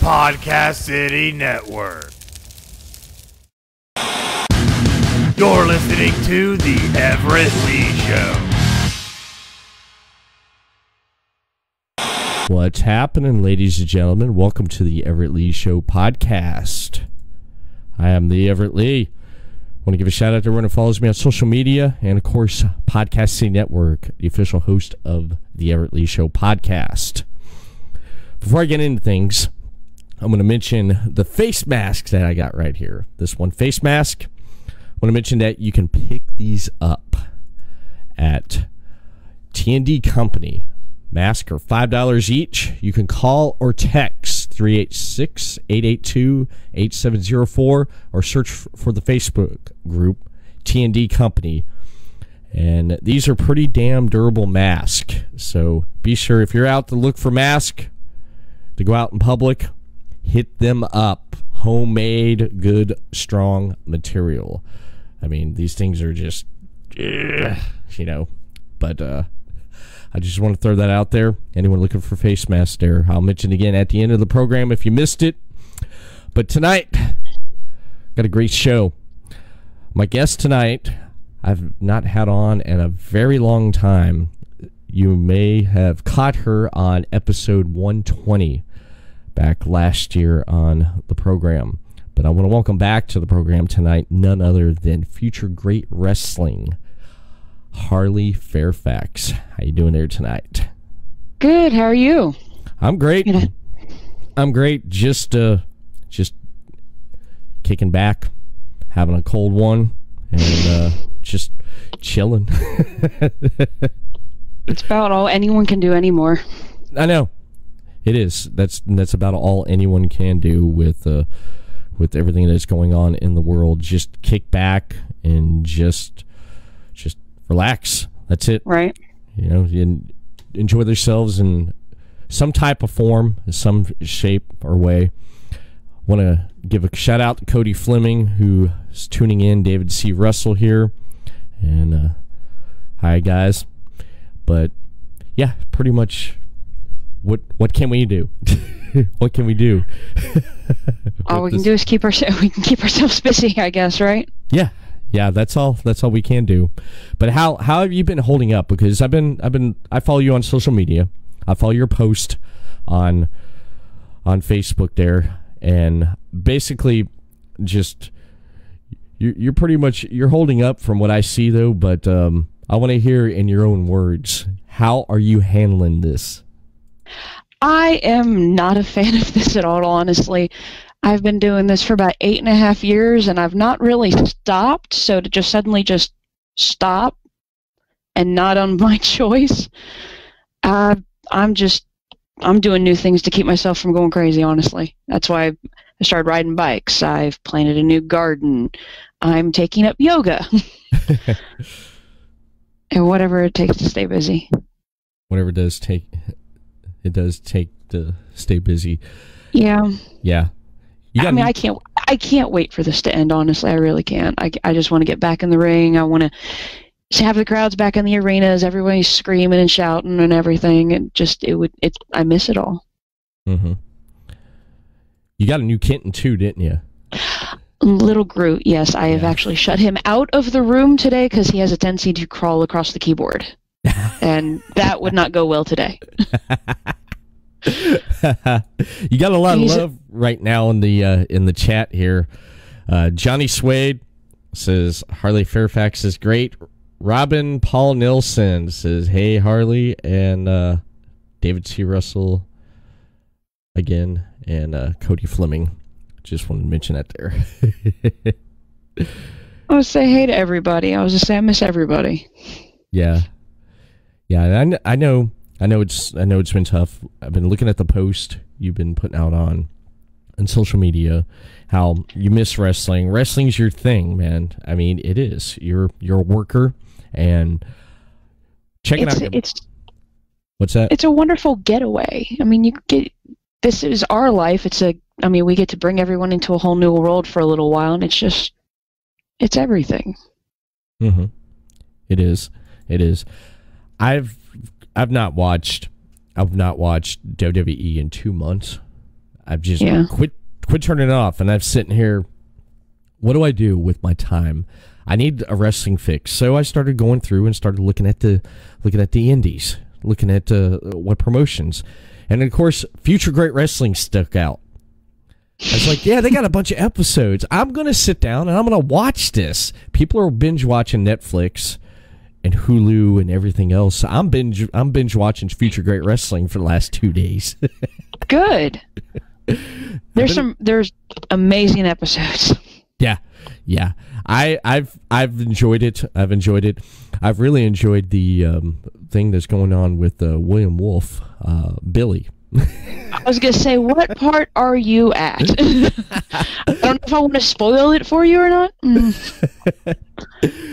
Podcast City Network. You're listening to The Everett Lee Show. What's happening, ladies and gentlemen? Welcome to the Everett Lee Show podcast. I am the Everett Lee. I want to give a shout out to everyone who follows me on social media and, of course, Podcast City Network, the official host of the Everett Lee Show podcast. Before I get into things, I'm going to mention the face masks that I got right here. This one face mask. I want to mention that you can pick these up at T&D Company. Masks are $5 each. You can call or text 386-882-8704 or search for the Facebook group T&D Company. And these are pretty damn durable masks. So be sure, if you're out to look for masks to go out in public, hit them up. Homemade, good, strong material. I mean, these things are just, but I just want to throw that out there. Anyone looking for face masks there, I'll mention again at the end of the program if you missed it. But tonight, got a great show. My guest tonight, I've not had on in a very long time. You may have caught her on episode 120 back last year on the program. But I want to welcome back to the program tonight none other than future great wrestling, Harley Fairfax. How you doing there tonight? Good. How are you? I'm great. I'm great. Just kicking back, having a cold one, and just chilling. It's about all anyone can do anymore. I know. It is. That's about all anyone can do with everything that's going on in the world. Just kick back and just relax. That's it. Right. Enjoy themselves in some type of form, some shape or way. Want to give a shout out to Cody Fleming, who is tuning in. David C. Russell here, and hi guys. But yeah, pretty much. What can we do? What can we do? All we can do is keep ourselves busy, I guess, right? Yeah, that's all we can do. But how have you been holding up? Because I follow you on social media. I follow your post on Facebook there, and basically just you're pretty much holding up from what I see though. But I want to hear in your own words, how are you handling this? I am not a fan of this at all, honestly. I've been doing this for about 8.5 years, and I've not really stopped, so to just suddenly just stop and not on my choice, I'm doing new things to keep myself from going crazy, honestly. That's why I started riding bikes. I've planted a new garden. I'm taking up yoga. And whatever it takes to stay busy. Whatever it does take to stay busy. Yeah. Yeah. I can't wait for this to end, honestly. I really can't. I just want to get back in the ring. I want to have the crowds back in the arenas, everybody's screaming and shouting and everything. I miss it all. Mm-hmm. You got a new kitten too, didn't you? Little Groot, yes. I have actually shut him out of the room today because he has a tendency to crawl across the keyboard. And that would not go well today. You got a lot of love right now in the chat here. Johnny Swade says Harley Fairfax is great. Robin Paul Nilsson says, hey Harley, and David C. Russell again, and Cody Fleming. Just wanted to mention that there. I would say hey to everybody. I was just say I miss everybody. Yeah. I know it's been tough. I've been looking at the post you've been putting out on social media, how you miss wrestling. Wrestling's your thing, man. I mean, it is. You're a worker, and checking out. What's that? It's a wonderful getaway. I mean, this is our life. We get to bring everyone into a whole new world for a little while, and it's everything. Mm-hmm. It is. I've not watched WWE in 2 months. I've just quit turning it off, and I'm sitting here. What do I do with my time? I need a wrestling fix, so I started going through and started looking at the indies, looking at what promotions, and of course, Future Great Wrestling stuck out. I was like, yeah, they got a bunch of episodes. I'm going to sit down and I'm going to watch this. People are binge watching Netflix and Hulu and everything else. I'm binge watching Future Great Wrestling for the last 2 days. Good. There's amazing episodes. Yeah. I've enjoyed it. I've really enjoyed the thing that's going on with William Wolf, Billy. I was going to say, what part are you at? I don't know if I want to spoil it for you or not.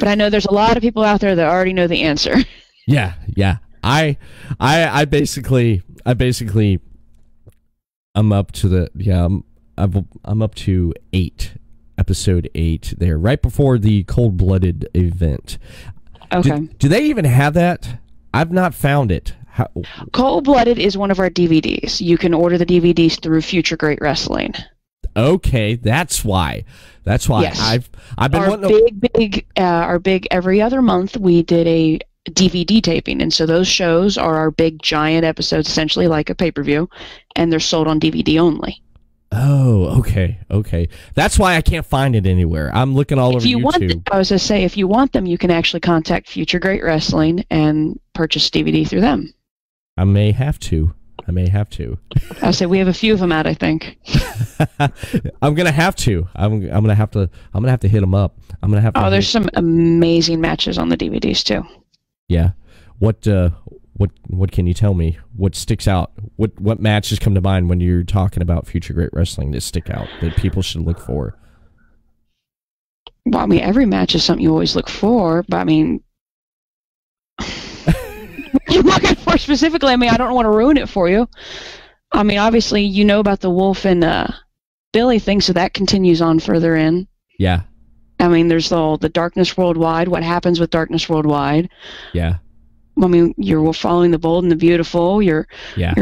But I know there's a lot of people out there that already know the answer. Yeah. I basically I'm up to I'm up to episode 8 there, right before the Cold-Blooded event. Okay. Do they even have that? I've not found it. Cold-Blooded is one of our DVDs. You can order the DVDs through Future Great Wrestling. Okay, that's why. Yes. I've been wanting our big every other month we did a DVD taping, and so those shows are our big giant episodes, essentially like a pay-per-view, and they're sold on DVD only. Oh, okay. That's why I can't find it anywhere. I'm looking all over YouTube. I was going to say, if you want them, you can actually contact Future Great Wrestling and purchase DVD through them. I may have to. I'll say we have a few of them out, I think. I'm gonna have to. I'm gonna have to hit them up. There's some amazing matches on the DVDs too. Yeah. What can you tell me? What sticks out? What matches come to mind when you're talking about Future Great Wrestling that stick out that people should look for? Well, I mean, every match is something you always look for, but I mean, you're looking for specifically. I mean, I don't want to ruin it for you. I mean, obviously, you know about the Wolf and Billy thing, so that continues on further in. Yeah. I mean, there's the Darkness Worldwide. What happens with Darkness Worldwide? Yeah. I mean, you're following the Bold and the Beautiful. You're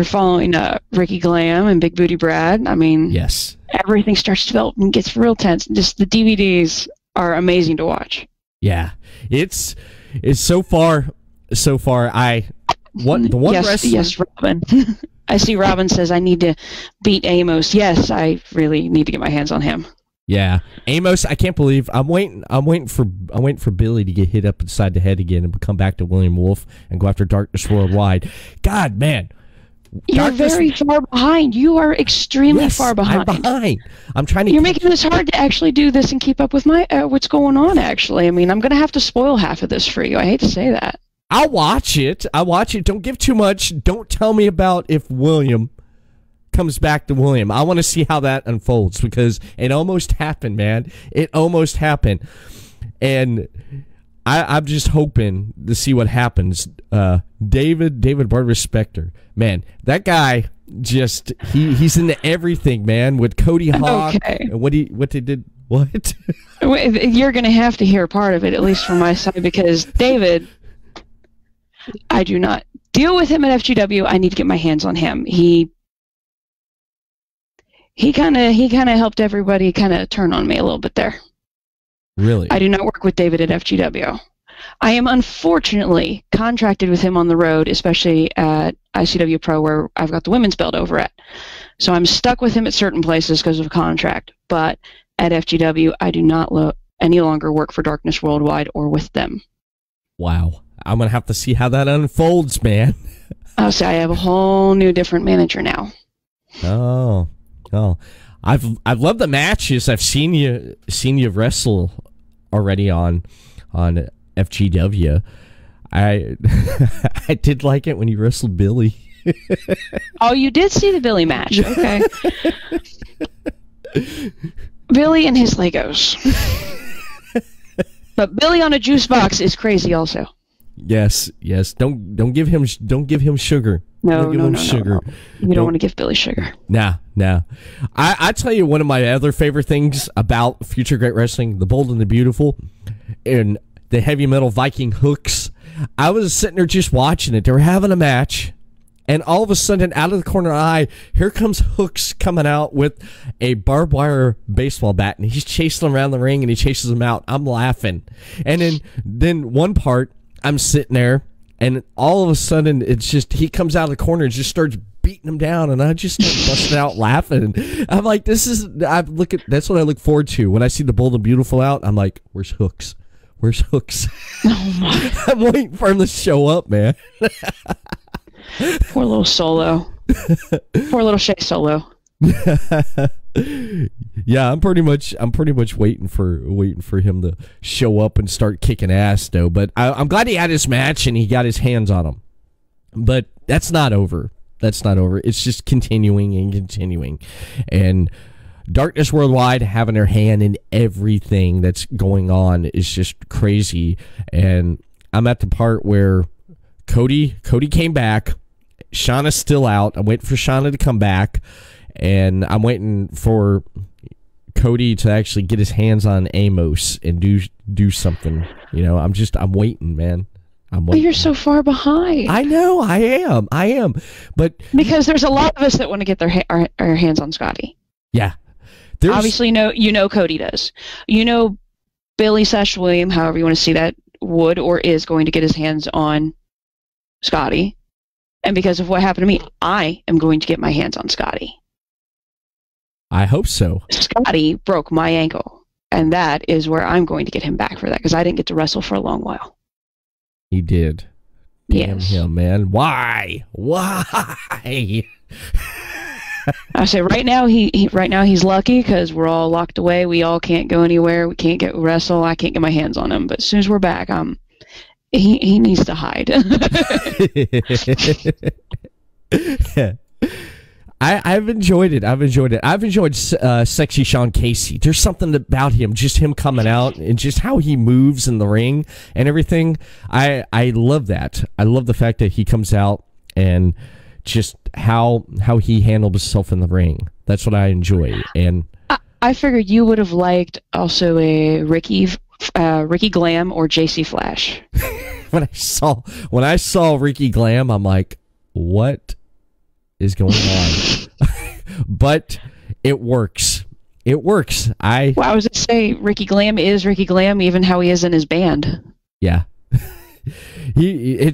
following Ricky Glam and Big Booty Brad. I mean, yes. Everything starts to develop and gets real tense. Just the DVDs are amazing to watch. Yeah, it's so far. Yes, Robin. I see Robin says I need to beat Amos. Yes, I really need to get my hands on him. Yeah, Amos. I can't believe I'm waiting for Billy to get hit up inside the head again and come back to William Wolf and go after Darkness Worldwide. God, man, you're very far behind. You are extremely far behind. I'm behind. I'm trying to. You're making this hard to actually do this and keep up with my what's going on. Actually, I mean, I'm going to have to spoil half of this for you. I hate to say that. I'll watch it. Don't give too much. Don't tell me about if William comes back to William. I want to see how that unfolds because it almost happened, man. It almost happened. And I'm just hoping to see what happens. David Barber Spector. Man, that guy just he's into everything, man, with Cody Hawk and what they did. What? You're going to have to hear part of it, at least from my side, because David, I do not deal with him at FGW. I need to get my hands on him. He kind of helped everybody kind of turn on me a little bit there. Really? I do not work with David at FGW. I am unfortunately contracted with him on the road, especially at ICW Pro, where I've got the women's belt over at. So I'm stuck with him at certain places because of contract. But at FGW, I do not any longer work for Darkness Worldwide or with them. Wow. I'm going to have to see how that unfolds, man. Oh, so I have a whole new different manager now. Oh. I've loved the matches. I've seen you wrestle already on FGW. I did like it when you wrestled Billy. Oh, you did see the Billy match. Okay. Billy and his Legos. But Billy on a juice box is crazy also. Yes. Don't give him sugar. No. You don't want to give Billy sugar. Nah. I tell you, one of my other favorite things about Future Great Wrestling, the Bold and the Beautiful, and the heavy metal Viking hooks. I was sitting there just watching it. They were having a match, And all of a sudden, out of the corner of the eye, here comes Hooks coming out with a barbed wire baseball bat, and he's chasing him around the ring, and he chases him out. I'm laughing. And then one part, I'm sitting there, and all of a sudden, it's just, he comes out of the corner and just starts beating him down, and I just start busting out laughing. I'm like, that's what I look forward to. When I see the Bold and Beautiful out, I'm like, where's Hooks? Where's Hooks? Oh my. I'm waiting for him to show up, man. Poor little Solo. Poor little Shea Solo. Yeah, I'm pretty much waiting for him to show up and start kicking ass, though. But I'm glad he had his match and he got his hands on him. But that's not over. It's just continuing and continuing. And Darkness Worldwide having their hand in everything that's going on is just crazy. And I'm at the part where Cody came back. Shauna's still out. I'm waiting for Shauna to come back. And I'm waiting for Cody to actually get his hands on Amos and do something. You know, I'm waiting, man. But you're so far behind. I know, I am. But because there's a lot of us that want to get our hands on Scotty. Yeah. Obviously, Cody does. Billy/William, however you want to see that, would or is going to get his hands on Scotty. And because of what happened to me, I am going to get my hands on Scotty. I hope so. Scotty broke my ankle. And that is where I'm going to get him back for that, because I didn't get to wrestle for a long while. He did. Damn yes. him, man. Why? I say right now he's lucky because we're all locked away. We all can't go anywhere. We can't get wrestle. I can't get my hands on him. But as soon as we're back, he needs to hide. I've enjoyed it. I've enjoyed Sexy Sean Casey. There's something about him, just him coming out and just how he moves in the ring and everything. I love that. I love the fact that he comes out and just how he handled himself in the ring. That's what I enjoy. And I figured you would have liked also a Ricky Glam or JC Flash. when I saw Ricky Glam, I'm like, what is going on? But it works. I was going to say Ricky Glam is Ricky Glam, even how he is in his band. Yeah. You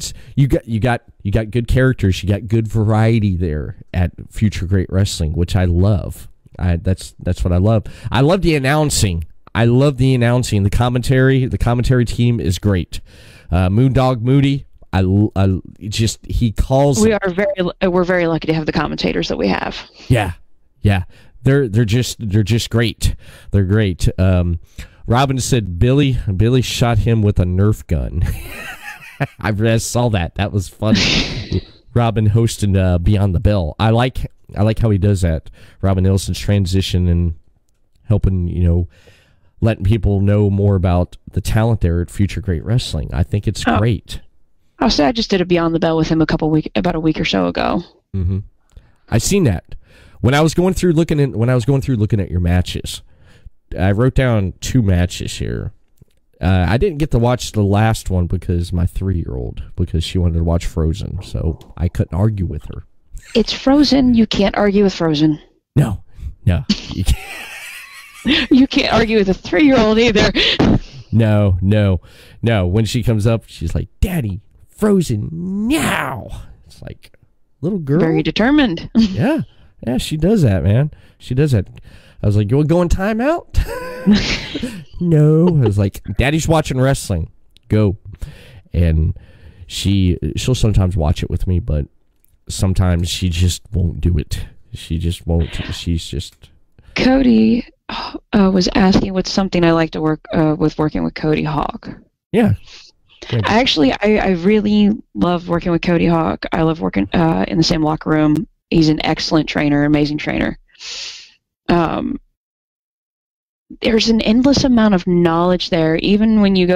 got good characters, you got good variety there at Future Great Wrestling, which I love. That's what I love. I love the announcing. The commentary team is great. Moondog Moody, he calls. We're very lucky to have the commentators that we have. Yeah. They're just great. They're great. Robin said Billy shot him with a Nerf gun. I saw that. That was funny. Robin hosting Beyond the Bell. I like how he does that. Robin Nilsson's transition and helping, letting people know more about the talent there at Future Great Wrestling. I think it's great. I just did a Beyond the Bell with him about a week or so ago. Mm-hmm. I seen that when I was going through looking at your matches. I wrote down 2 matches here. I didn't get to watch the last one because my 3-year-old, because she wanted to watch Frozen, so I couldn't argue with her. It's Frozen. You can't argue with Frozen. No. You can't. You can't argue with a 3-year-old either. No. When she comes up, she's like, "Daddy, Frozen now." It's like, little girl. Very determined. Yeah, she does that, man. She does that. I was like, "You want to go in timeout?" No. I was like, "Daddy's watching wrestling. Go." And she'll sometimes watch it with me, but sometimes she just won't do it. She just won't. She's just... Cody was asking what's something I like to work with working with Cody Hawk. Yeah. I really love working with Cody Hawk. I love working in the same locker room. He's an excellent trainer, amazing trainer. There's an endless amount of knowledge there. Even when you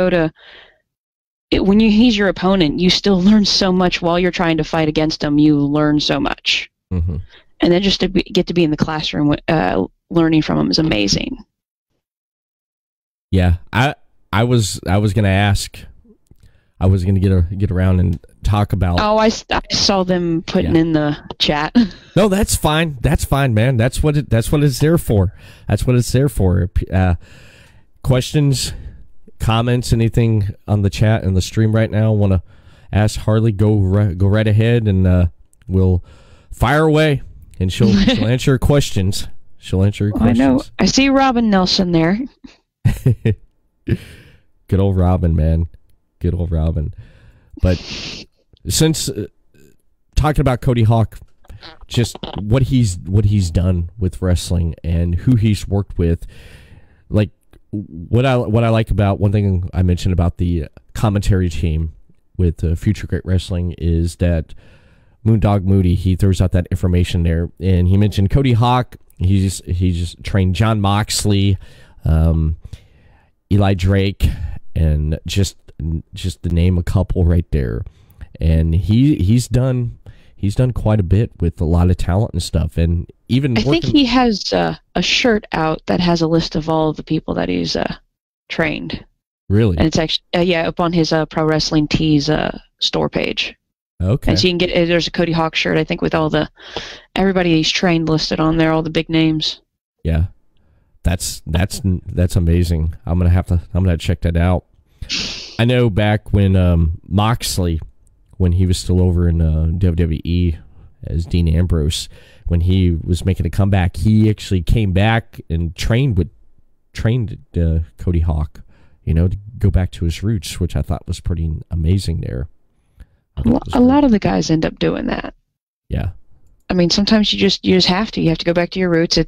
he's your opponent, you still learn so much while you're trying to fight against him. You learn so much. Mm-hmm. And then just to get to be in the classroom learning from him is amazing. Yeah, I was gonna ask. I was gonna get around and talk about. Oh, I saw them putting in the chat. No, that's fine. That's fine, man. That's what it's there for. That's what it's there for. Questions, comments, anything on the chat and the stream right now? Want to ask Harley? Go right ahead, and we'll fire away, and she'll answer your questions. She'll answer your questions. I know. I see Robin Nelson there. Good old Robin, man. Good old Robin. But since talking about Cody Hawk, just what he's done with wrestling and who he's worked with, like what I like about one thing I mentioned about the commentary team with Future Great Wrestling is that Moondog Moody, he throws out that information there, and he mentioned Cody Hawk. He just trained John Moxley, Eli Drake, and just to name a couple right there. And he's done quite a bit with a lot of talent and stuff. And even I think he has a shirt out that has a list of all of the people that he's trained. Really? And it's actually up on his Pro Wrestling Tees store page. Okay. And so you can get there's a Cody Hawk shirt, I think, with all everybody he's trained listed on there, all the big names. Yeah. That's amazing. I'm gonna check that out. I know back when Moxley, when he was still over in WWE as Dean Ambrose, when he was making a comeback, he actually came back and trained Cody Hawk, to go back to his roots, which I thought was pretty amazing there. A lot of the guys end up doing that. Yeah. I mean, sometimes you just have to. You have to go back to your roots.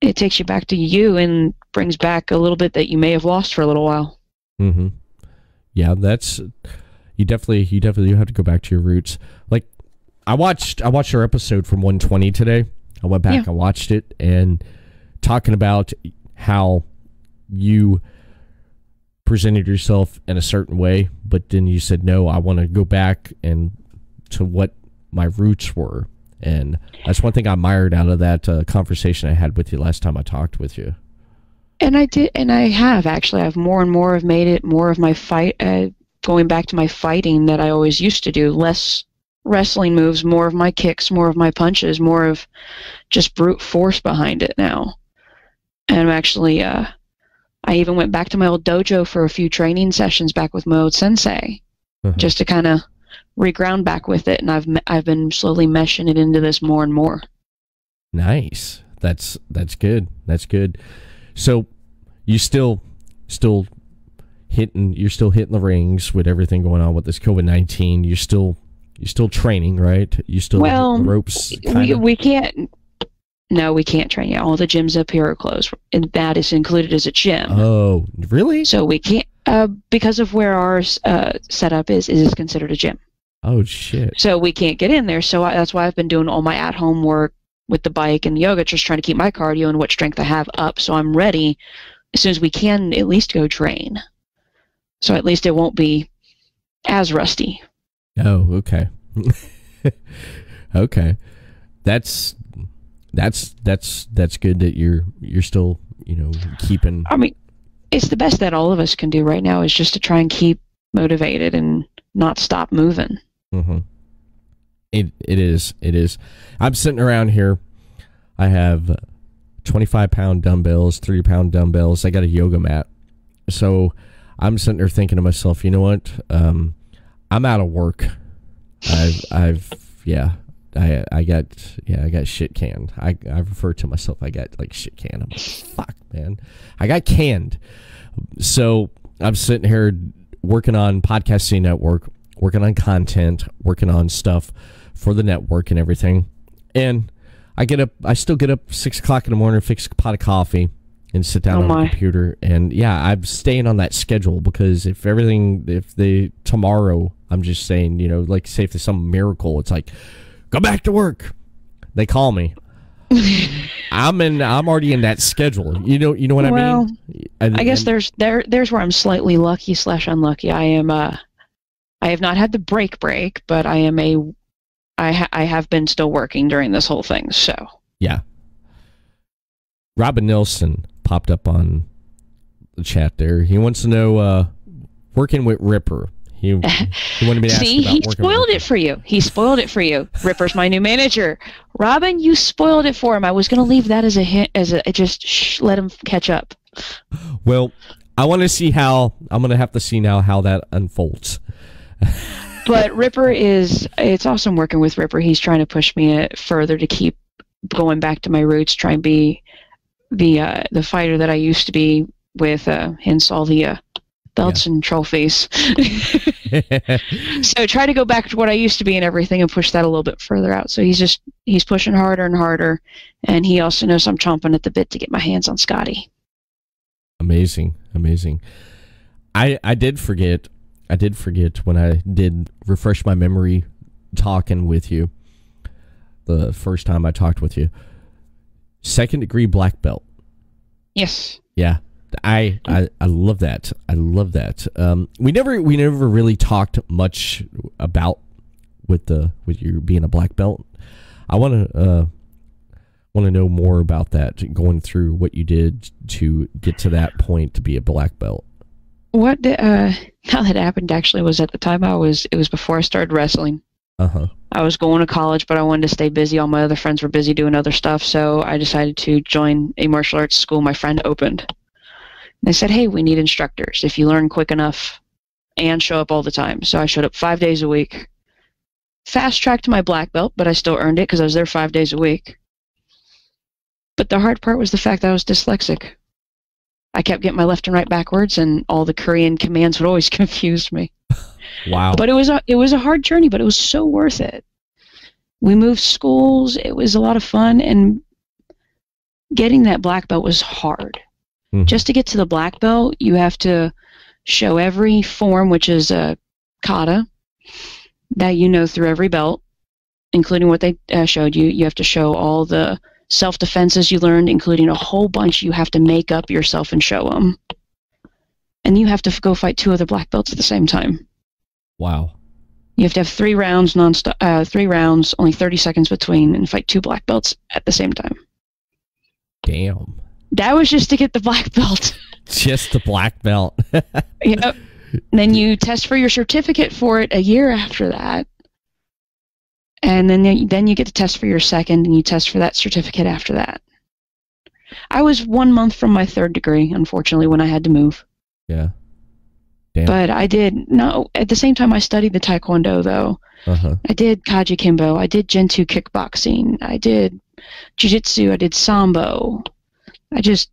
It takes you back to you and brings back a little bit that you may have lost for a little while. Mm-hmm. Yeah, you definitely have to go back to your roots. Like, I watched our episode from 120 today. I went back and watched it, and talking about how you presented yourself in a certain way, but then you said, no, I want to go back and to what my roots were. And that's one thing I admired out of that conversation I had with you last time I talked with you. And I did, and I have actually. I've more and more have made it more of my fight, going back to my fighting that I always used to do. Less wrestling moves, more of my kicks, more of my punches, more of just brute force behind it now. And I'm actually, I even went back to my old dojo for a few training sessions back with my old sensei, just to kind of reground back with it, and I've been slowly meshing it into this more and more. Nice. That's good. That's good. So you still hitting the rings with everything going on with this COVID-19. You're still training, right? You still hitting the ropes. We can't. No, we can't train yet. All the gyms up here are closed, and that is included as a gym. Oh, really? So we can't because of where our setup is considered a gym. Oh, shit. So we can't get in there. So that's why I've been doing all my at-home work with the bike and yoga, just trying to keep my cardio and what strength I have up, so I'm ready as soon as we can at least go train. So at least it won't be as rusty. Oh, okay. Okay. That's good that you're still, keeping. I mean, it's the best that all of us can do right now is just to try and keep motivated and not stop moving. Mm-hmm. It is. I'm sitting around here. I have 25-pound dumbbells, 30-pound dumbbells. I got a yoga mat. So I'm sitting there thinking to myself, you know what? I'm out of work. I got shit canned. I refer to myself, I got like shit canned. I'm like, fuck, man. I got canned. So I'm sitting here working on Podcasting Network, working on content, working on stuff for the network and everything. And I still get up 6 o'clock in the morning, fix a pot of coffee, and sit down on the computer. And yeah, I'm staying on that schedule because tomorrow, I'm just saying, like say if there's some miracle, it's like, go back to work. They call me. I'm already in that schedule. You know what I mean? I guess there's where I'm slightly lucky / unlucky. I have not had the break, but I have been still working during this whole thing. So yeah. Robin Nelson popped up on the chat there. He wants to know, working with Ripper. He wanted me to ask See, about he working spoiled with it for you. He spoiled it for you. Ripper's my new manager. Robin, you spoiled it for him. I was going to leave that as a hint, let him catch up. Well, I'm going to have to see now how that unfolds. But Ripper it's awesome working with Ripper. He's trying to push me further to keep going back to my roots, try and be the fighter that I used to be with, hence all the belts and trophies. So try to go back to what I used to be and everything and push that a little bit further out. So he's pushing harder and harder, and he also knows I'm chomping at the bit to get my hands on Scotty. Amazing. I did forget when I did refresh my memory talking with you the first time I talked with you. 2nd degree black belt. Yes. Yeah. I love that. I love that. We never really talked much about with you being a black belt. I want to know more about that, going through what you did to get to that point to be a black belt. How that happened actually was at the time it was before I started wrestling. I was going to college, but I wanted to stay busy. All my other friends were busy doing other stuff, so I decided to join a martial arts school my friend opened. They said, hey, we need instructors if you learn quick enough and show up all the time. So I showed up 5 days a week. Fast-tracked to my black belt, but I still earned it because I was there 5 days a week. But the hard part was the fact that I was dyslexic. I kept getting my left and right backwards, and all the Korean commands would always confuse me. Wow. But it was a hard journey, but it was so worth it. We moved schools. It was a lot of fun, and getting that black belt was hard. Just to get to the black belt, you have to show every form, which is a kata, that you know through every belt, including what they showed you. You have to show all the self-defenses you learned, including a whole bunch you have to make up yourself and show them. And you have to go fight 2 other black belts at the same time. Wow. You have to have 3 rounds non-stop, 3 rounds, only 30 seconds between, and fight 2 black belts at the same time. Damn. That was just to get the black belt. Just the black belt. Yep. Then you test for your certificate for it a year after that. And then you get to test for your second, and you test for that certificate after that. I was 1 month from my 3rd degree, unfortunately, when I had to move. Yeah. Damn. But at the same time I studied the Taekwondo, though. I did Kaji Kimbo. I did Gen 2 kickboxing. I did Jiu-Jitsu. I did Sambo. I just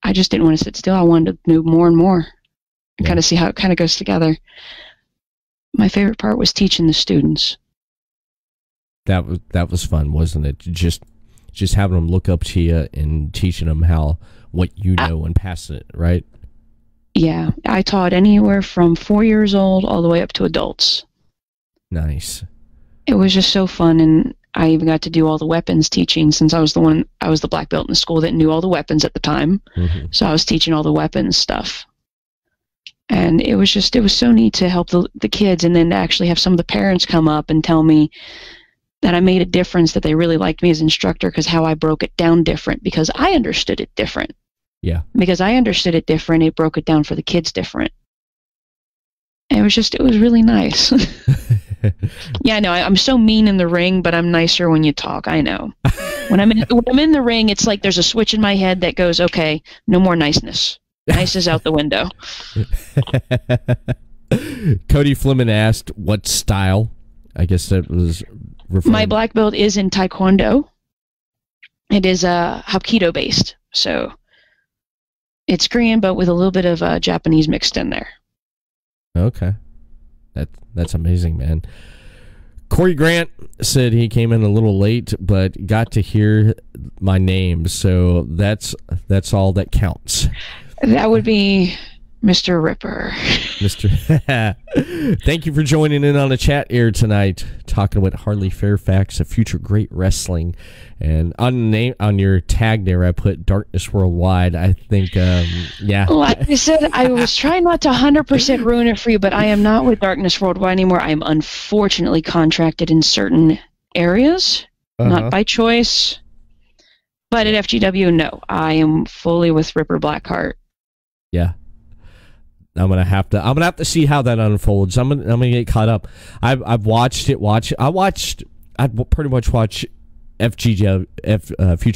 didn't want to sit still. I wanted to move more and more and kind of see how it kind of goes together. My favorite part was teaching the students. That was fun, wasn't it? Just having them look up to you and teaching them what you know and passing it, right? Yeah, I taught anywhere from 4 years old all the way up to adults. Nice. It was just so fun, and I even got to do all the weapons teaching since I was the black belt in the school that knew all the weapons at the time. So I was teaching all the weapons stuff. And it was so neat to help the kids, and then to actually have some of the parents come up and tell me that I made a difference, that they really liked me as instructor because how I broke it down different, because I understood it different. Yeah. Because I understood it different, it broke it down for the kids different. And it was really nice. Yeah, I know. I'm so mean in the ring, but I'm nicer when you talk. I know. When I'm in the ring, it's like there's a switch in my head that goes, okay, no more niceness. Nice is out the window. Cody Fleming asked what style. I guess that was referring. My black belt is in Taekwondo. It is Hapkido based, so it's Korean, but with a little bit of Japanese mixed in there. Okay. That's amazing, man. Corey Grant said he came in a little late, but got to hear my name, so that's all that counts. That would be Mr. Ripper. Thank you for joining in on the chat here tonight, talking with Harley Fairfax, a future great wrestling. And on your tag there, I put Darkness Worldwide. I think, yeah. Like I said, I was trying not to 100% ruin it for you, but I am not with Darkness Worldwide anymore. I am unfortunately contracted in certain areas, not by choice. But at FGW, no. I am fully with Ripper Blackheart. Yeah. I'm gonna have to see how that unfolds. I'm gonna get caught up. I've watched it. I'd pretty much watch Future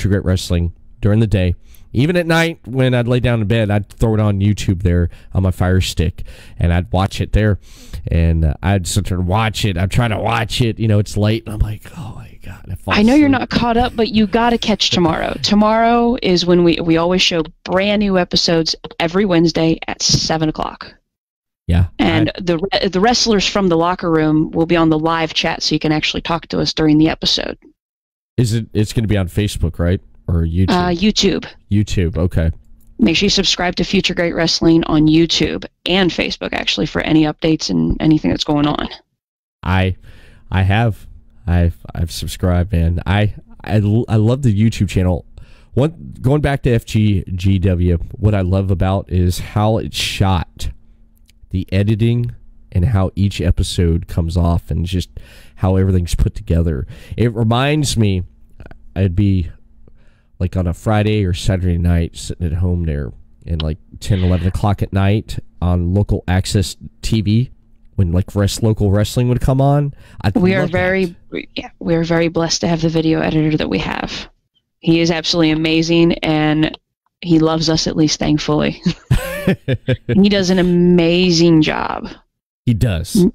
Great Wrestling during the day. Even at night when I'd lay down in bed, I'd throw it on YouTube there on my Fire Stick, and I'd watch it there. And I'd sit there and watch it. I'd try to watch it. You know, it's late, and I'm like, oh my God. I know you're not caught up, but you got to catch tomorrow. Tomorrow is when we always show brand new episodes every Wednesday at 7 o'clock. Yeah. And the wrestlers from the locker room will be on the live chat, so you can actually talk to us during the episode. It's going to be on Facebook, right? Or YouTube? YouTube. YouTube, okay. Make sure you subscribe to Future Great Wrestling on YouTube and Facebook, actually, for any updates and anything that's going on. I've subscribed, man. I love the YouTube channel. Going back to FGGW, what I love about is how it's shot, the editing, and how each episode comes off, and just how everything's put together. It reminds me, I'd be like on a Friday or Saturday night sitting at home there and like 10, 11 o'clock at night on local access TV when like local wrestling would come on. We are very blessed to have the video editor that we have. He is absolutely amazing, and he loves us, at least thankfully. He does an amazing job. He does.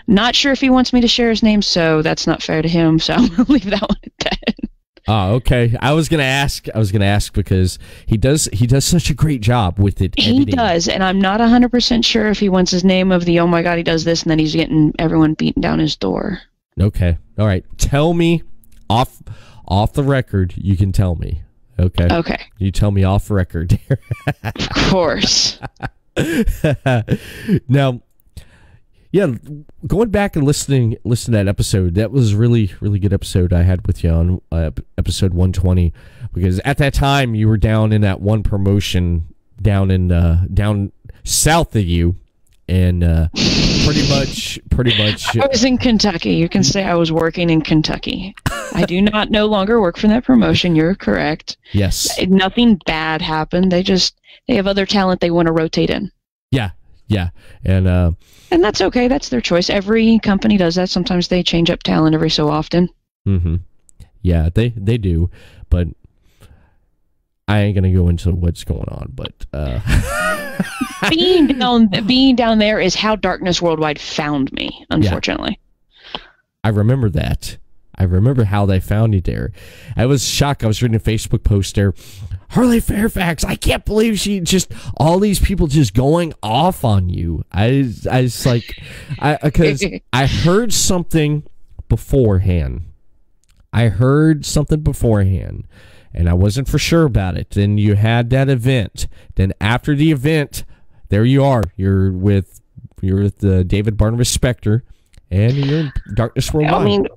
Not sure if he wants me to share his name, so that's not fair to him, so I'm going to leave that one at that. Oh, okay. I was gonna ask because he does such a great job with it. He does, and I'm not 100% sure if he wants his name of the, oh my God, he does this, and then he's getting everyone beating down his door. Okay. All right. Tell me off the record. You can tell me. Okay. Okay. You tell me off record. Of course. Now, yeah, going back and listening to that episode, that was really good episode I had with you on episode 120, because at that time you were down in that one promotion down south of you, and pretty much. I was in Kentucky. You can say I was working in Kentucky. I do not no longer work for that promotion. You're correct. Yes. Nothing bad happened. They have other talent they want to rotate in. Yeah, and that's okay. That's their choice. Every company does that. Sometimes they change up talent every so often. Mm-hmm. Yeah, they do, but I ain't gonna go into what's going on. But being down there is how Darkness Worldwide found me. Unfortunately, yeah. I remember that. I remember how they found you there. I was shocked. I was reading a Facebook post there. Harley Fairfax, I can't believe all these people just going off on you. Because I heard something beforehand. And I wasn't for sure about it. Then you had that event. Then after the event, there you are. You're with David Barnabas Spector, and you're in Darkness Worldwide. I mean,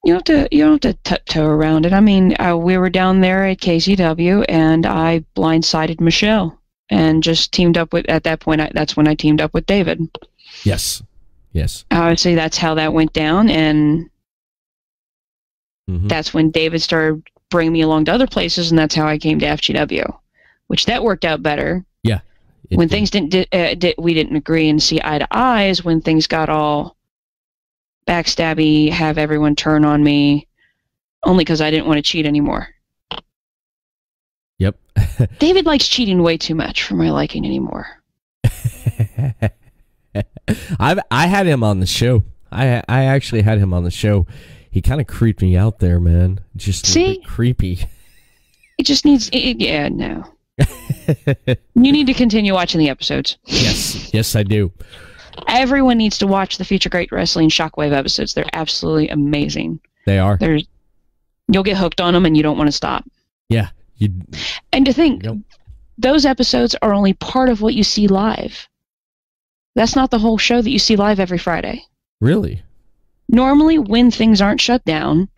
you don't have to tiptoe around it. I mean, we were down there at KCW, and I blindsided Michelle, and just teamed up with. At that point, that's when I teamed up with David. Yes. I would say that's how that went down, and that's when David started bringing me along to other places, and that's how I came to FGW, which that worked out better. Yeah. When things we didn't agree and see eye to eye is when things got all backstabby, have everyone turn on me, only because I didn't want to cheat anymore. Yep. David likes cheating way too much for my liking anymore. I had him on the show. I actually had him on the show. He kind of creeped me out there, man. Just a bit creepy. It just needs... no. You need to continue watching the episodes. Yes, I do. Everyone needs to watch the Future Great Wrestling Shockwave episodes. They're absolutely amazing. They are. You'll get hooked on them, and you don't want to stop. Yeah. And to think, those episodes are only part of what you see live. That's not the whole show that you see live every Friday. Really? Normally, when things aren't shut down,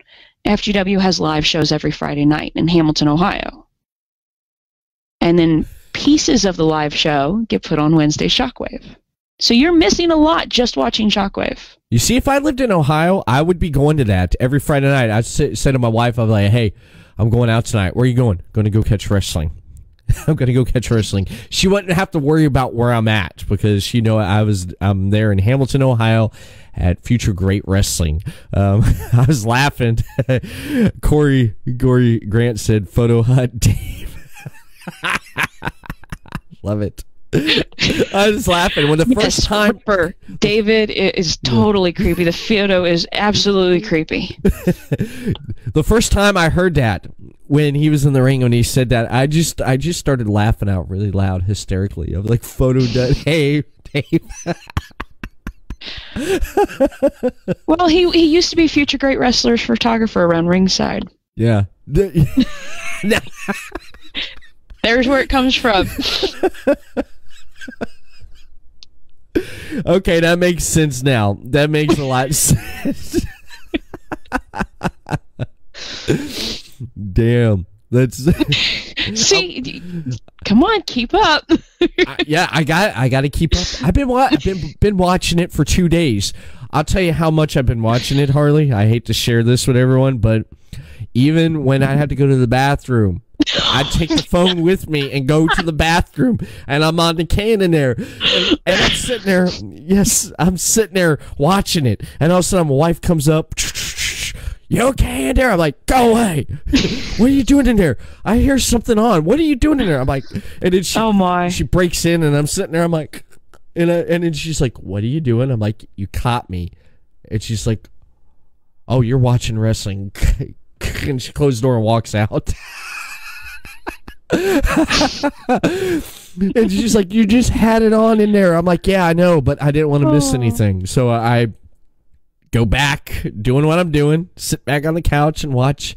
FGW has live shows every Friday night in Hamilton, Ohio. And then pieces of the live show get put on Wednesday Shockwave. So you're missing a lot just watching Shockwave. You see, if I lived in Ohio, I would be going to that every Friday night. I'd say to my wife, I'd be like, hey, I'm going out tonight. Where are you going? Going to go catch wrestling. I'm gonna go catch wrestling. She wouldn't have to worry about where I'm at because she know I'm there in Hamilton, Ohio, at Future Great Wrestling. I was laughing. Corey Grant said, "Photo hunt, Dave." Love it. I was laughing when the first time. David is totally creepy. The photo is absolutely creepy. The first time I heard that, when he was in the ring, when he said that, I just started laughing out really loud, hysterically. I was like, "Photo done." Hey, Dave. Well, he used to be Future Great Wrestlers photographer around ringside. Yeah. There's where it comes from. Okay, that makes sense now. That makes a lot of sense. Damn. That's See, come on, keep up. I got to keep up. I've been watching it for 2 days. I'll tell you how much I've been watching it, Harley. I hate to share this with everyone, but even when I had to go to the bathroom, I'd take the phone with me and go to the bathroom, and I'm on the can in there, and I'm sitting there. Yes, I'm sitting there watching it, and all of a sudden my wife comes up. "You okay in there?" I'm like, "Go away." "What are you doing in there?" "I hear something on." "What are you doing in there?" I'm like, and then she breaks in, and I'm sitting there. I'm like, and then she's like, "What are you doing?" I'm like, "You caught me." And she's like, "Oh, you're watching wrestling." And she closed the door and walks out. And she's like, "You just had it on in there." I'm like, "Yeah, I know, but I didn't want to miss anything." So I go back doing what I'm doing, sit back on the couch and watch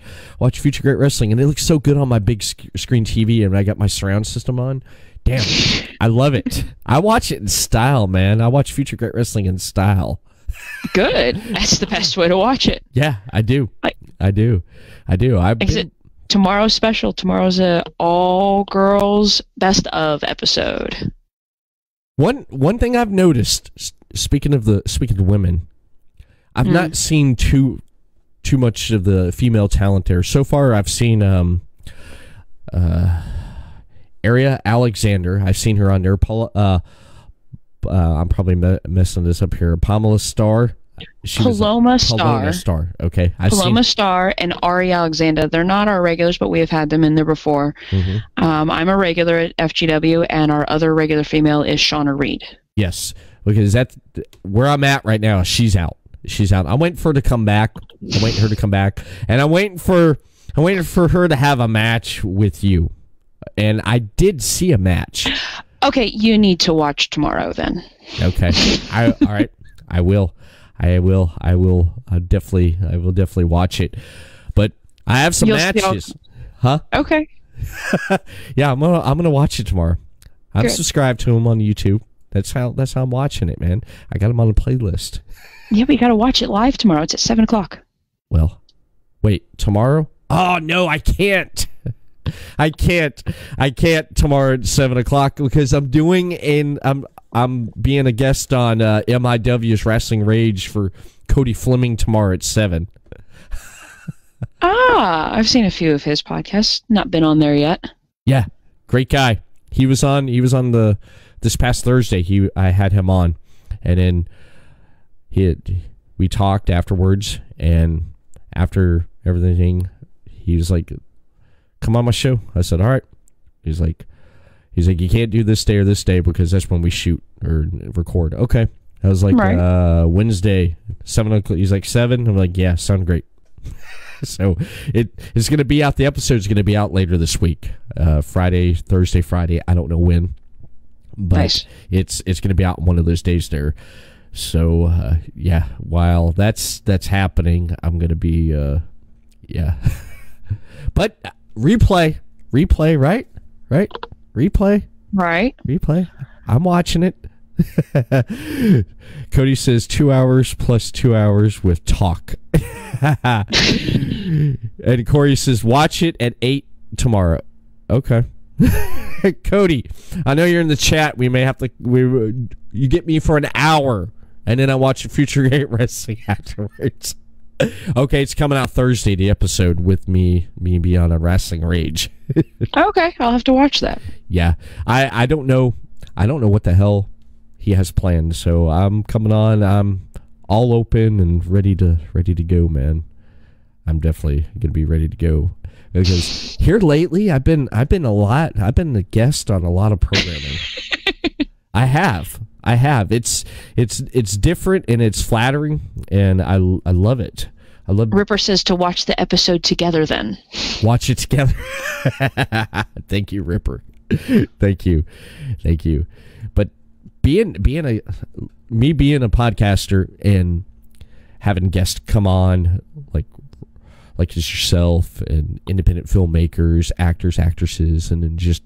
Future Great Wrestling, and it looks so good on my big screen TV, and I got my surround system on. Damn, I love it. I watch it in style, man. I watch Future Great Wrestling in style. Good. That's the best way to watch it. Yeah, I do. I do. Tomorrow's special. Tomorrow's a all girls best of episode. One thing I've noticed, speaking of women, I've not seen too much of the female talent there. So far, I've seen Aria Alexander. I've seen her on there. I'm probably messing this up here. Paloma Star. Paloma Star. Okay. Paloma Star and Ari Alexander. They're not our regulars, but we have had them in there before. Mm-hmm. I'm a regular at FGW, and our other regular female is Shauna Reed. Yes, because that's where I'm at right now. She's out. I'm waiting for her to come back. And I'm waiting for her to have a match with you. And I did see a match. Okay, you need to watch tomorrow then. Okay. All right. I will definitely watch it. But I have some matches. Huh? Okay. Yeah, I'm gonna watch it tomorrow. I'm Good. subscribed to him on YouTube. That's how I'm watching it, man. I got him on the playlist. Yeah, we gotta watch it live tomorrow. It's at 7:00. Well, wait, tomorrow? Oh no, I can't. I can't tomorrow at 7:00 because I'm being a guest on MIW's Wrestling Rage for Cody Fleming tomorrow at 7. I've seen a few of his podcasts. Not been on there yet. Yeah, great guy. He was on this past Thursday. I had him on, and then we talked afterwards, and after everything, he was like, "Come on my show." I said, "All right." He's like, "You can't do this day or this day because that's when we shoot or record." Okay. I was like, right. Wednesday, 7:00. He's like, 7. I'm like, yeah, sound great. So it's going to be out. The episode's going to be out later this week. Thursday, Friday. I don't know when, but nice. It's going to be out one of those days there. So yeah, while that's happening, I'm going to be yeah. But replay, right? Replay. I'm watching it. Cody says 2 hours plus 2 hours with talk. And Corey says watch it at 8 tomorrow. Okay. Cody, I know you're in the chat. We may have to. You get me for an hour, and then I watch Future Great Wrestling afterwards. Okay, it's coming out Thursday, the episode with me being on a wrestling rage. Okay, I'll have to watch that. Yeah. I don't know what the hell he has planned, so I'm coming on. I'm all open and ready to go, man. I'm definitely gonna be ready to go. Because here lately I've been a guest on a lot of programming. I have. It's different and it's flattering, and I love it. I love. Ripper says to watch the episode together. Then watch it together. Thank you, Ripper. Thank you. But being a podcaster and having guests come on like as yourself and independent filmmakers, actors, actresses, and then just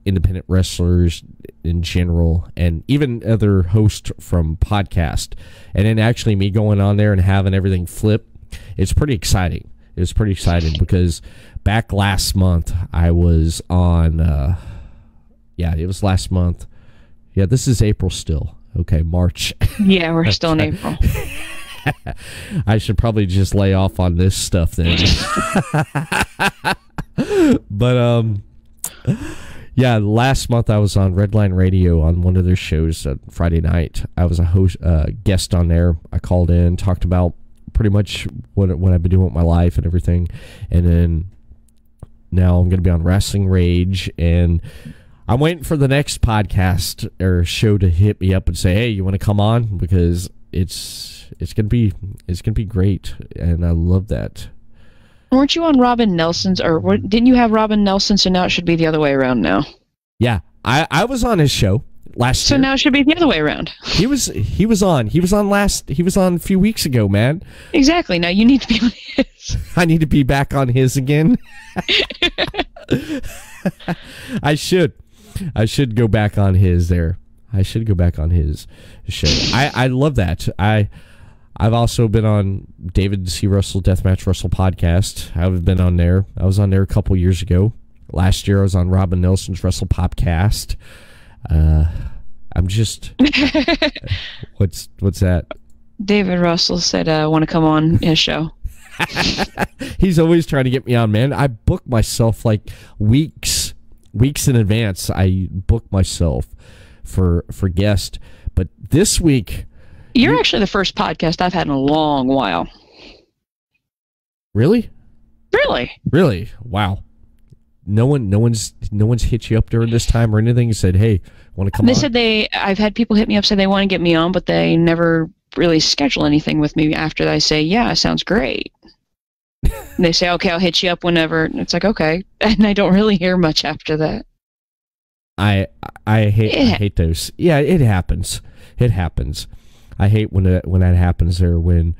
independent wrestlers in general, and even other hosts from podcast, and then actually me going on there and having everything flip, it's pretty exciting. It's pretty exciting because back last month I was on it was last month. Yeah, this is April still. Okay, March. Yeah, we're still in April. I should probably just lay off on this stuff then. But yeah, last month I was on Redline Radio on one of their shows Friday night. I was a guest on there. I called in, talked about pretty much what I've been doing with my life and everything, and then now I'm going to be on Wrestling Rage, and I'm waiting for the next podcast or show to hit me up and say, hey, you want to come on? Because it's gonna be great, and I love that. Weren't you on Robin Nelson's, or didn't you have Robin Nelson? So now it should be the other way around now. Yeah, I was on his show last year. So now it should be the other way around. He was on a few weeks ago, man. Exactly. Now you need to be on his. I need to be back on his again. I should go back on his there. I should go back on his show. I love that. I've also been on David C. Russell Deathmatch Russell podcast. I've been on there. I was on there a couple years ago. Last year I was on Robin Nelson's Wrestle Popcast. I'm just what's that? David Russell said I want to come on his show. He's always trying to get me on, man. I book myself like weeks in advance. I book myself for guest, but this week you're actually the first podcast I've had in a long while. Really Wow. No one's hit you up during this time or anything and said, hey, want to come on? They said I've had people hit me up, say they want to get me on, but they never really schedule anything with me after I say, yeah, sounds great. And they say, okay, I'll hit you up whenever. And it's like, okay. And I don't really hear much after that. I hate those. Yeah, it happens. I hate when that happens, or when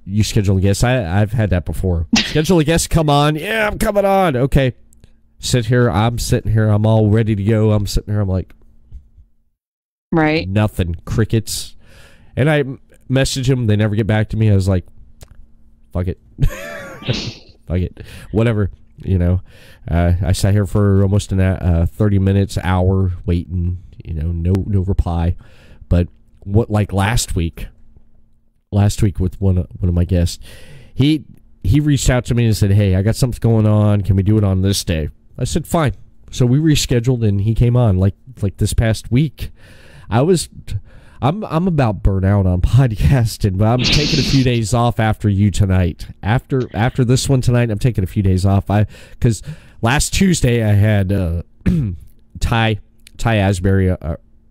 you schedule a guest. I've had that before. Schedule a guest, come on. Yeah, I'm coming on. Okay. I'm sitting here. I'm all ready to go. I'm sitting here. I'm like, right. Nothing. Crickets. And I message them. They never get back to me. I was like, fuck it. Fuck it. Whatever. You know, I sat here for almost 30 minutes, hour waiting, you know, no reply. But like last week with one of my guests, he reached out to me and said, hey, I got something going on. Can we do it on this day? I said, fine. So we rescheduled and he came on like this past week. I'm about burnt out on podcasting, but I'm taking a few days off after you tonight. After this one tonight, I'm taking a few days off. Because last Tuesday I had Ty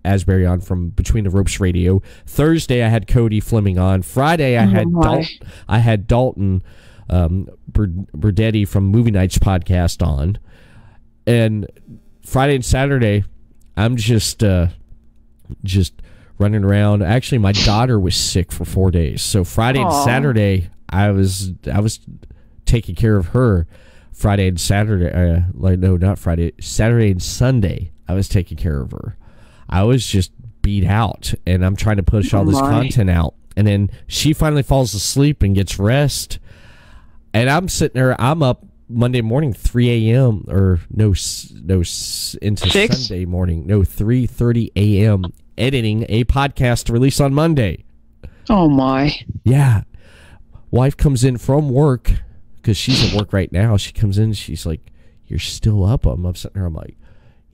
Asbury on from Between the Ropes Radio. Thursday I had Cody Fleming on. Friday I had Dalton Berdetti from Movie Nights podcast on. And Friday and Saturday I'm just running around. Actually, my daughter was sick for 4 days. So Friday and Saturday, I was taking care of her. Friday and Saturday, Saturday and Sunday, I was taking care of her. I was just beat out, and I'm trying to push all this content out. And then she finally falls asleep and gets rest. And I'm sitting there, I'm up Monday morning, 3 a.m. or into 6? Sunday morning. 3:30 a.m. editing a podcast to release on Monday. Oh my. Yeah. wife comes in from work because she's at work right now. She comes in, she's like, "You're still up?" I'm sitting there. I'm like,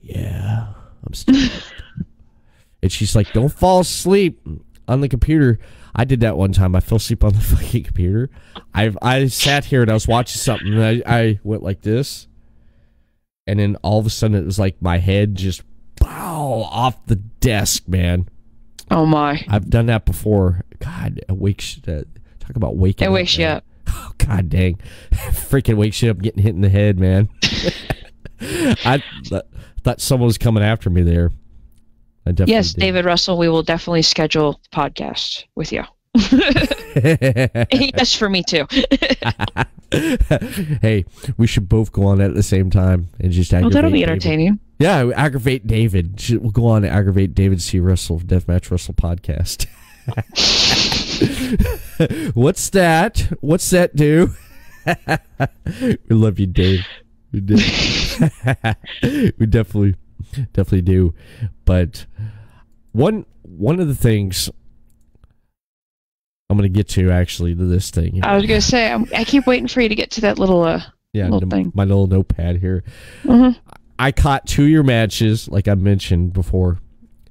"Yeah, I'm still up." And she's like, "Don't fall asleep on the computer." I did that one time. I fell asleep on the fucking computer. I sat here and I was watching something, and I went like this, and then all of a sudden it was like my head just bow off the desk, man. Oh my! I've done that before. God, it wakes. Talk about waking. It wakes you up. Oh God dang! Freaking wakes you up, getting hit in the head, man. I thought someone was coming after me there. Yes, did. David Russell, we will definitely schedule the podcast with you. Yes, for me too. Hey, we should both go on at the same time and just aggravate. Well, that'll be David. entertaining. Yeah, aggravate David. We'll go on and aggravate David C. Russell, Deathmatch Russell podcast. What's that? What's that do? We love you, Dave. We definitely do. But one of the things I'm going to get to, actually, to this thing. I was going to say, I keep waiting for you to get to that little thing. My little notepad here. Mm-hmm. I caught 2 of your matches, like I mentioned before,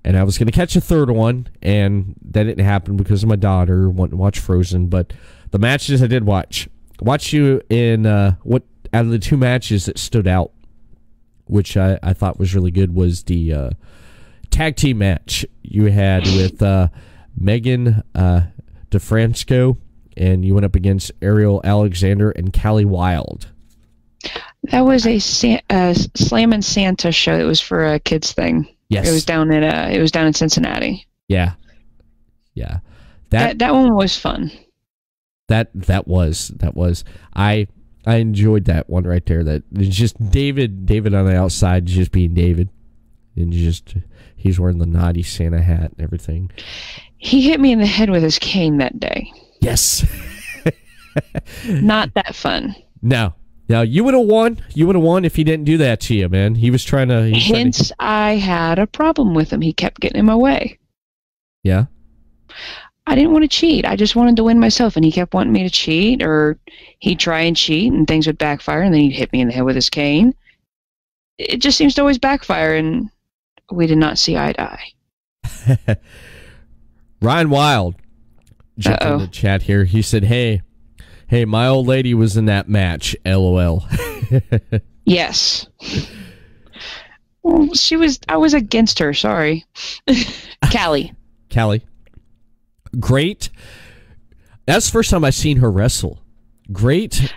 and I was going to catch a third one, and that didn't happen because of my daughter wanting to watch Frozen. But the matches I did watch you in what out of the 2 matches that stood out, which I thought was really good, was the tag team match you had with Megan DeFranco, and you went up against Ariel Alexander and Callie Wilde. That was a Slam and Santa show. It was for a kids thing. Yes, it was down in Cincinnati. Yeah. That one was fun. That was. I enjoyed that one right there. That it's just David on the outside, just being David, and just he's wearing the naughty Santa hat and everything. He hit me in the head with his cane that day. Yes. Not that fun. No, you would have won. You would have won if he didn't do that to you, man. He was trying to. Hence, I had a problem with him. He kept getting in my way. Yeah. I didn't want to cheat. I just wanted to win myself, and he kept wanting me to cheat, or he'd try and cheat, and things would backfire, and then he'd hit me in the head with his cane. It just seems to always backfire, and we did not see eye to eye. Ryan Wild jumped in the chat here. He said, hey, my old lady was in that match, LOL. Yes. Well, I was against her, sorry. Callie. Great. That's the first time I've seen her wrestle. Great.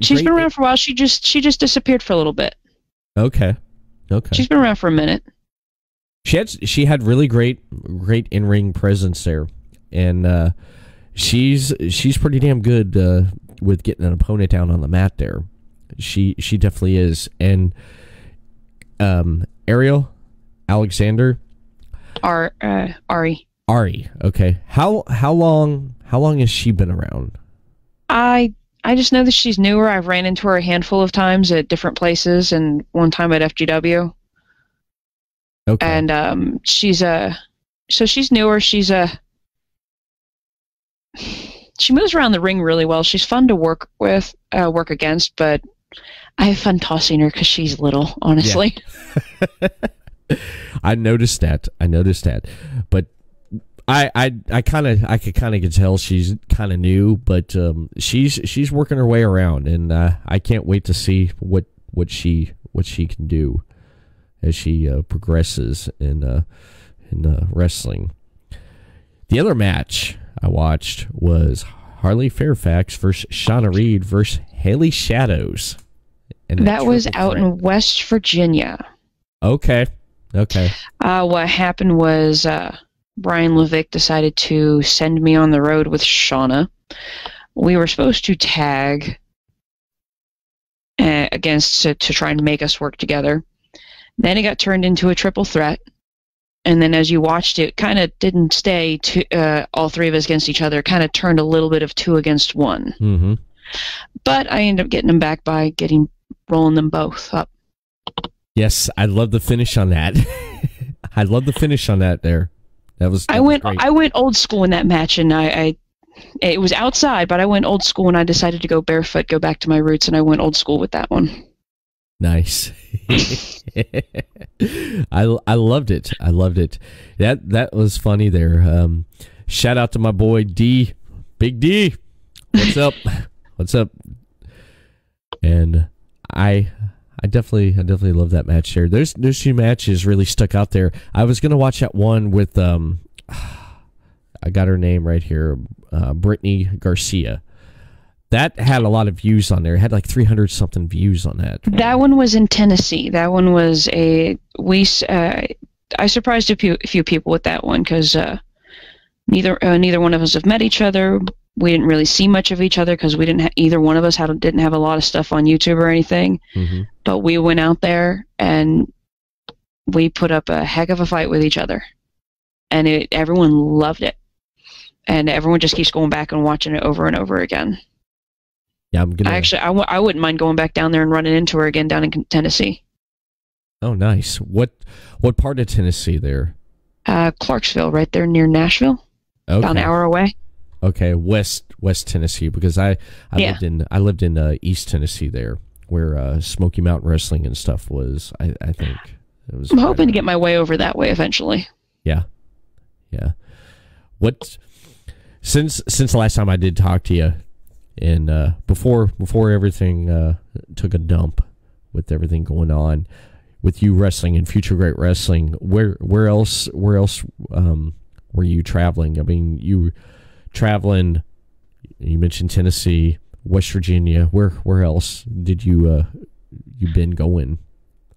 She's been around for a while. She just disappeared for a little bit. Okay. She's been around for a minute. She had really great in-ring presence there, and she's pretty damn good with getting an opponent down on the mat there. She definitely is. And Ariel Alexander, Ari. Okay. How long has she been around? I just know that she's newer. I've ran into her a handful of times at different places, and one time at FGW. Okay. And she's newer. She moves around the ring really well. She's fun to work against, but I have fun tossing her because she's little, honestly. Yeah. I noticed that. But I could kind of tell she's kind of new, but she's working her way around, and I can't wait to see what she can do as she progresses in wrestling. The other match I watched was Harley Fairfax versus Shauna Reed versus Haley Shadows. And that was out in West Virginia. Okay. What happened was Brian Levick decided to send me on the road with Shauna. We were supposed to tag to try and make us work together. Then it got turned into a triple threat. And then as you watched it, kind of didn't stay all three of us against each other. Kind of turned a little bit of 2 against 1. Mm-hmm. But I ended up getting them back by rolling them both up. Yes, I love the finish on that. I love the finish on that there. That was I went great. I went old school in that match, and I It was outside, but I went old school and I decided to go barefoot, go back to my roots, and I went old school with that one. Nice. I loved it. I loved it. That was funny there. Shout out to my boy D, Big D. What's up? What's up? And I definitely love that match there. Those two matches really stuck out there. I was gonna watch that one with I got her name right here, Brittany Garcia. That had a lot of views on there. It had like 300 something views on that. That one was in Tennessee. That one was I surprised a few people with that one because neither one of us have met each other. We didn't really see much of each other because we didn't. Either one of us didn't have a lot of stuff on YouTube or anything. Mm-hmm. But we went out there and we put up a heck of a fight with each other, and everyone loved it, and everyone just keeps going back and watching it over and over again. Yeah, I wouldn't mind going back down there and running into her again down in Tennessee. Oh, nice. What part of Tennessee there? Clarksville, right there near Nashville. Okay. About an hour away. Okay, West Tennessee, because I lived in East Tennessee there, where Smoky Mountain Wrestling and stuff was. I think it was. I'm hoping to get my way over that way eventually. Yeah. What? Since the last time I did talk to you. And before everything took a dump with everything going on with you wrestling and Future Great Wrestling, where else were you traveling? I mean, you traveling. You mentioned Tennessee, West Virginia. Where else did you been going?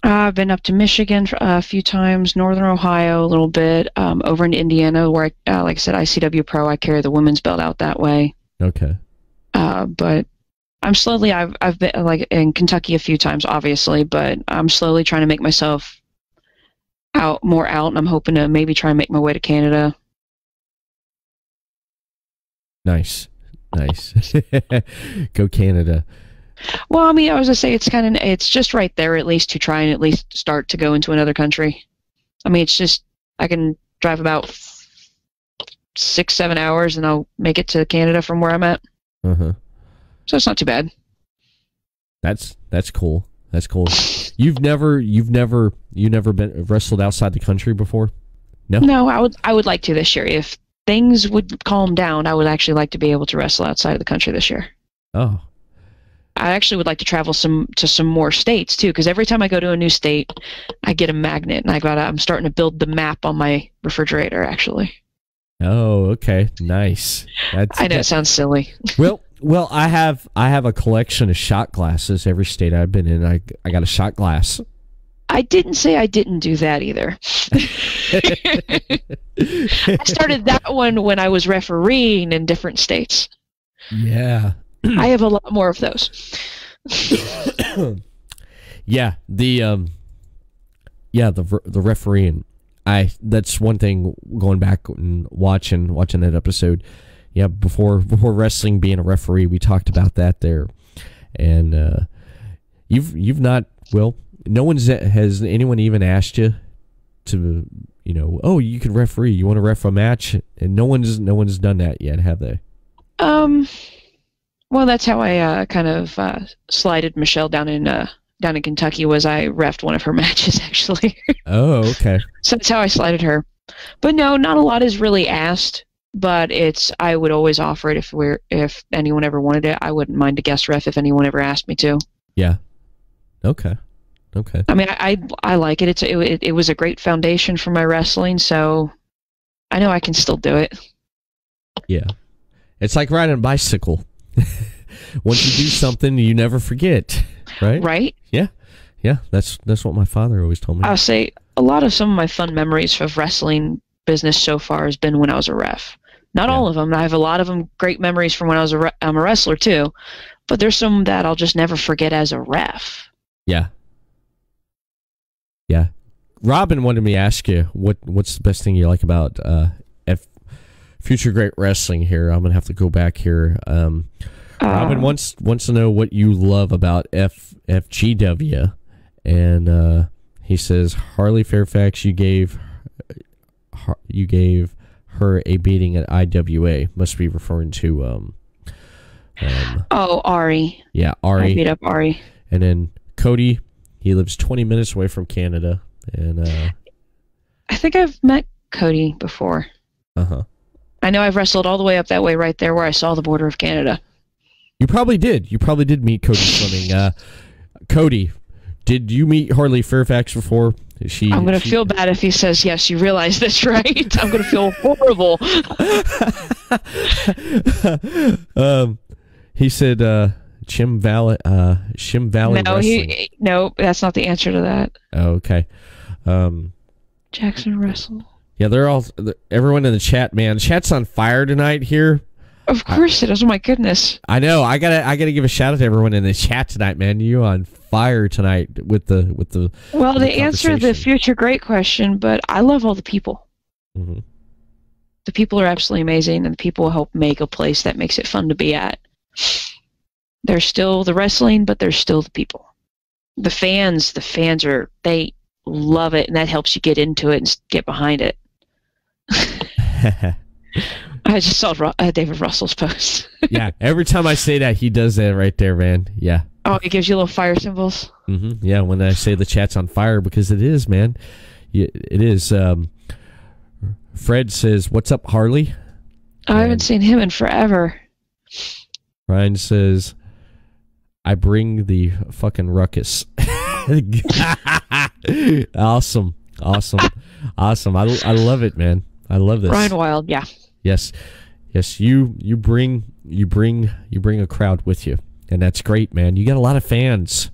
I've been up to Michigan a few times, Northern Ohio a little bit, over in Indiana, where like I said, ICW Pro. I carry the women's belt out that way. Okay. But I'm slowly, I've been like in Kentucky a few times, obviously, but I'm slowly trying to make myself more out, and I'm hoping to maybe try and make my way to Canada. Nice. Go Canada. Well, I mean, I was gonna say it's just right there at least to try and at least start to go into another country. I mean, it's just, I can drive about 6-7 hours and I'll make it to Canada from where I'm at. Uh-huh. So it's not too bad. That's cool. That's cool. You've never been wrestled outside the country before? No, I would like to this year. If things would calm down, I would actually like to be able to wrestle outside of the country this year. Oh. I actually would like to travel to some more states too, because every time I go to a new state, I get a magnet, and I'm starting to build the map on my refrigerator actually. Oh, okay, nice. I know it sounds silly. Well, I have a collection of shot glasses. Every state I've been in, I got a shot glass. I didn't say I didn't do that either. I started that one when I was refereeing in different states. Yeah. I have a lot more of those. Yeah, the refereeing. That's one thing, going back and watching that episode. Yeah, before wrestling, being a referee, we talked about that there. And you've not, well, has anyone even asked you to, oh, you can referee, you want to ref a match? And no one's done that yet, have they? Well, that's how I kind of slided Michelle down in Kentucky. Was I refed one of her matches actually? Oh, okay. So that's how I slided her. But no, not a lot is really asked. But I would always offer it if anyone ever wanted it. I wouldn't mind a guest ref if anyone ever asked me to. Yeah. Okay. I mean, I like it. It was a great foundation for my wrestling, so I know I can still do it. Yeah. It's like riding a bicycle. Once you do something, you never forget, right? Right? Yeah. That's what my father always told me. I'll say some of my fun memories of wrestling business so far has been when I was a ref. Not all of them. I have a lot of them great memories from when I was I'm a wrestler too, but there's some that I'll just never forget as a ref. Yeah. Robin wanted me to ask you what's the best thing you like about Future Great Wrestling here. I'm gonna have to go back here. Robin wants to know what you love about FGW, and he says Harley Fairfax. You gave her a beating at IWA. Must be referring to Ari. Yeah, Ari. I beat up Ari. And then Cody, he lives 20 minutes away from Canada. And I think I've met Cody before. I know I've wrestled all the way up that way right there where I saw the border of Canada. You probably did. You probably did meet Cody Fleming. Cody, did you meet Harley Fairfax before? I'm going to feel bad if he says, yes, you realize this, right? I'm going to feel horrible. He said Shim Valley Wrestling. No, that's not the answer to that. Oh, okay. Jackson Wrestle. Yeah, everyone in the chat, man. The chat's on fire tonight here. Of course it is. Oh my goodness. I know. I gotta give a shout out to everyone in the chat tonight, man. You on fire tonight with the. Well, they answered the future great question, but I love all the people. Mm-hmm. The people are absolutely amazing, and the people help make a place that makes it fun to be at. There's still the wrestling, but there's still the people. The fans they love it, and that helps you get into it and get behind it. I just saw David Russell's post. Yeah, every time I say that, he does that right there, man. Yeah. Oh, he gives you little fire symbols? Mm-hmm. Yeah, when I say the chat's on fire, because it is, man. It is. Fred says, "What's up, Harley?" I haven't seen him in forever. Ryan says, "I bring the fucking ruckus." Awesome. I love it, man. I love this. Ryan Wild, yeah. Yes. You bring a crowd with you, and that's great, man. You got a lot of fans.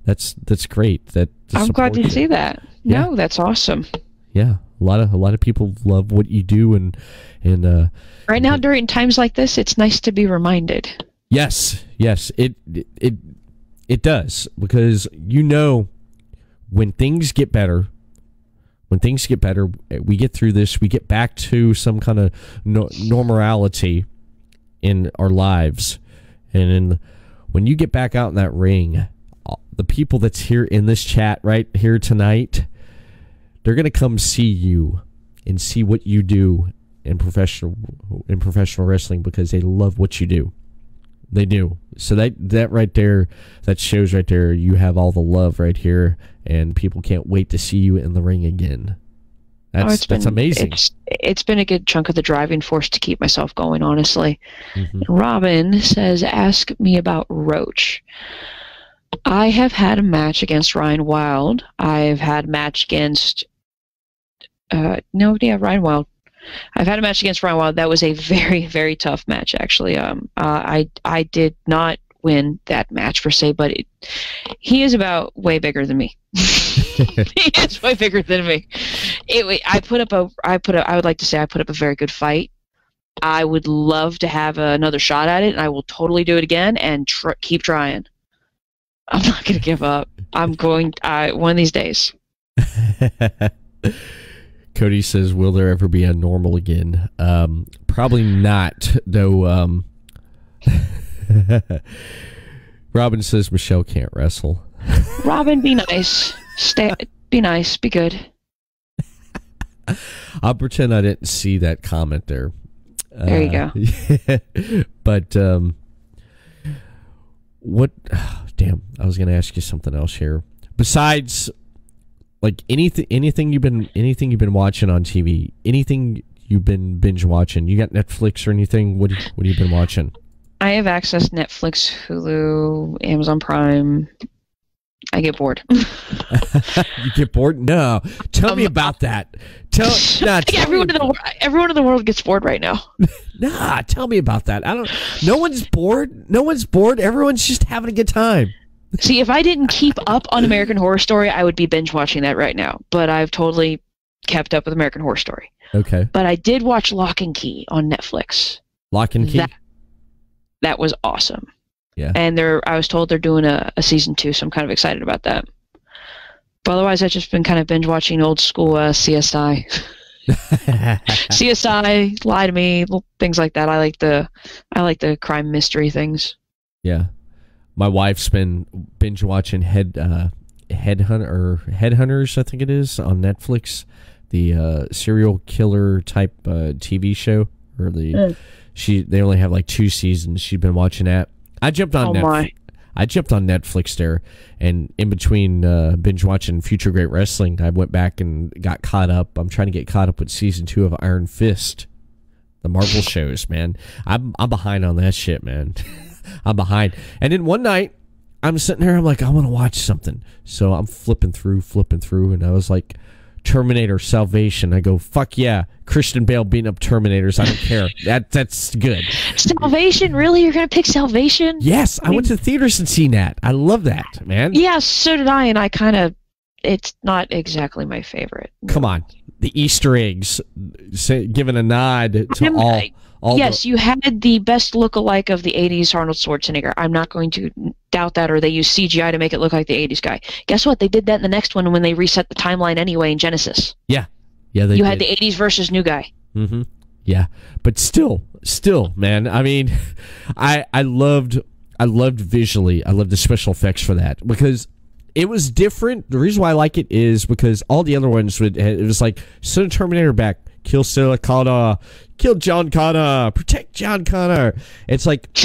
That's great. I'm glad to see that. Yeah. No, that's awesome. Yeah, a lot of people love what you do, and right now during times like this, it's nice to be reminded. Yes, it does, because when things get better. When things get better, we get through this, we get back to some kind of normality in our lives. And when you get back out in that ring, the people that's here in this chat right here tonight, they're going to come see you and see what you do in professional wrestling, because they love what you do. They do. So that right there, that shows right there, you have all the love right here, and people can't wait to see you in the ring again. That's amazing. It's been a good chunk of the driving force to keep myself going, honestly. Mm-hmm. Robin says, ask me about Roach. I have had a match against Ryan Wild. I've had a match against Ryan Wild. I've had a match against Ryan Wild. That was a very, very tough match, actually. I did not win that match per se, but he is about way bigger than me. He is way bigger than me. I would like to say I put up a very good fight. I would love to have another shot at it, and I will totally do it again and keep trying. I'm not going to give up. I'm going one of these days. Cody says, will there ever be a normal again? Probably not, though. Robin says Michelle can't wrestle. Robin, be nice. Be nice. Be good. I'll pretend I didn't see that comment there. There you go. Yeah. But what? Oh, damn, I was going to ask you something else here. Besides, like anything you've been watching on TV, anything you've been binge watching. You got Netflix or anything? What have you been watching? I have access to Netflix, Hulu, Amazon Prime. I get bored. You get bored? No. Tell me about that. Everyone in the world gets bored right now. Nah, tell me about that. No one's bored. No one's bored. Everyone's just having a good time. See, if I didn't keep up on American Horror Story, I would be binge watching that right now. But I've totally kept up with American Horror Story. Okay. But I did watch Lock and Key on Netflix. Lock and Key? That was awesome. Yeah. And I was told they're doing a season 2, so I'm kind of excited about that. But otherwise, I've just been kind of binge watching old school CSI. CSI, Lie to Me, things like that. I like the crime mystery things. Yeah. My wife's been binge watching Headhunters, I think it is, on Netflix. the serial killer type TV show, or they only have like 2 seasons. She'd been watching that. I jumped on Netflix there, and in between binge watching Future Great Wrestling, I went back and got caught up. I'm trying to get caught up with season 2 of Iron Fist, the Marvel shows. Man, I'm behind on that shit, man. I'm behind. And then one night, I'm sitting there, I'm like, I want to watch something. So I'm flipping through, and I was like, Terminator Salvation. I go, fuck yeah, Christian Bale beating up Terminators. I don't care. That's good. Salvation? Really? You're going to pick Salvation? Yes, I went to the theaters and seen that. I love that, man. Yeah, so did I, and I kind of, it's not exactly my favorite. Come on. The Easter eggs, giving a nod to all. Yes, you had the best look-alike of the 80s Arnold Schwarzenegger. I'm not going to doubt that, or they used CGI to make it look like the 80s guy. Guess what? They did that in the next one when they reset the timeline anyway in Genesis. Yeah, they did. You had the 80s versus new guy. Mm-hmm. Yeah, but still, man. I mean, I loved visually. I loved the special effects for that because it was different. The reason why I like it is because all the other ones it was like send a Terminator back, kill Sarah Connor, kill John Connor, protect John Connor. It's like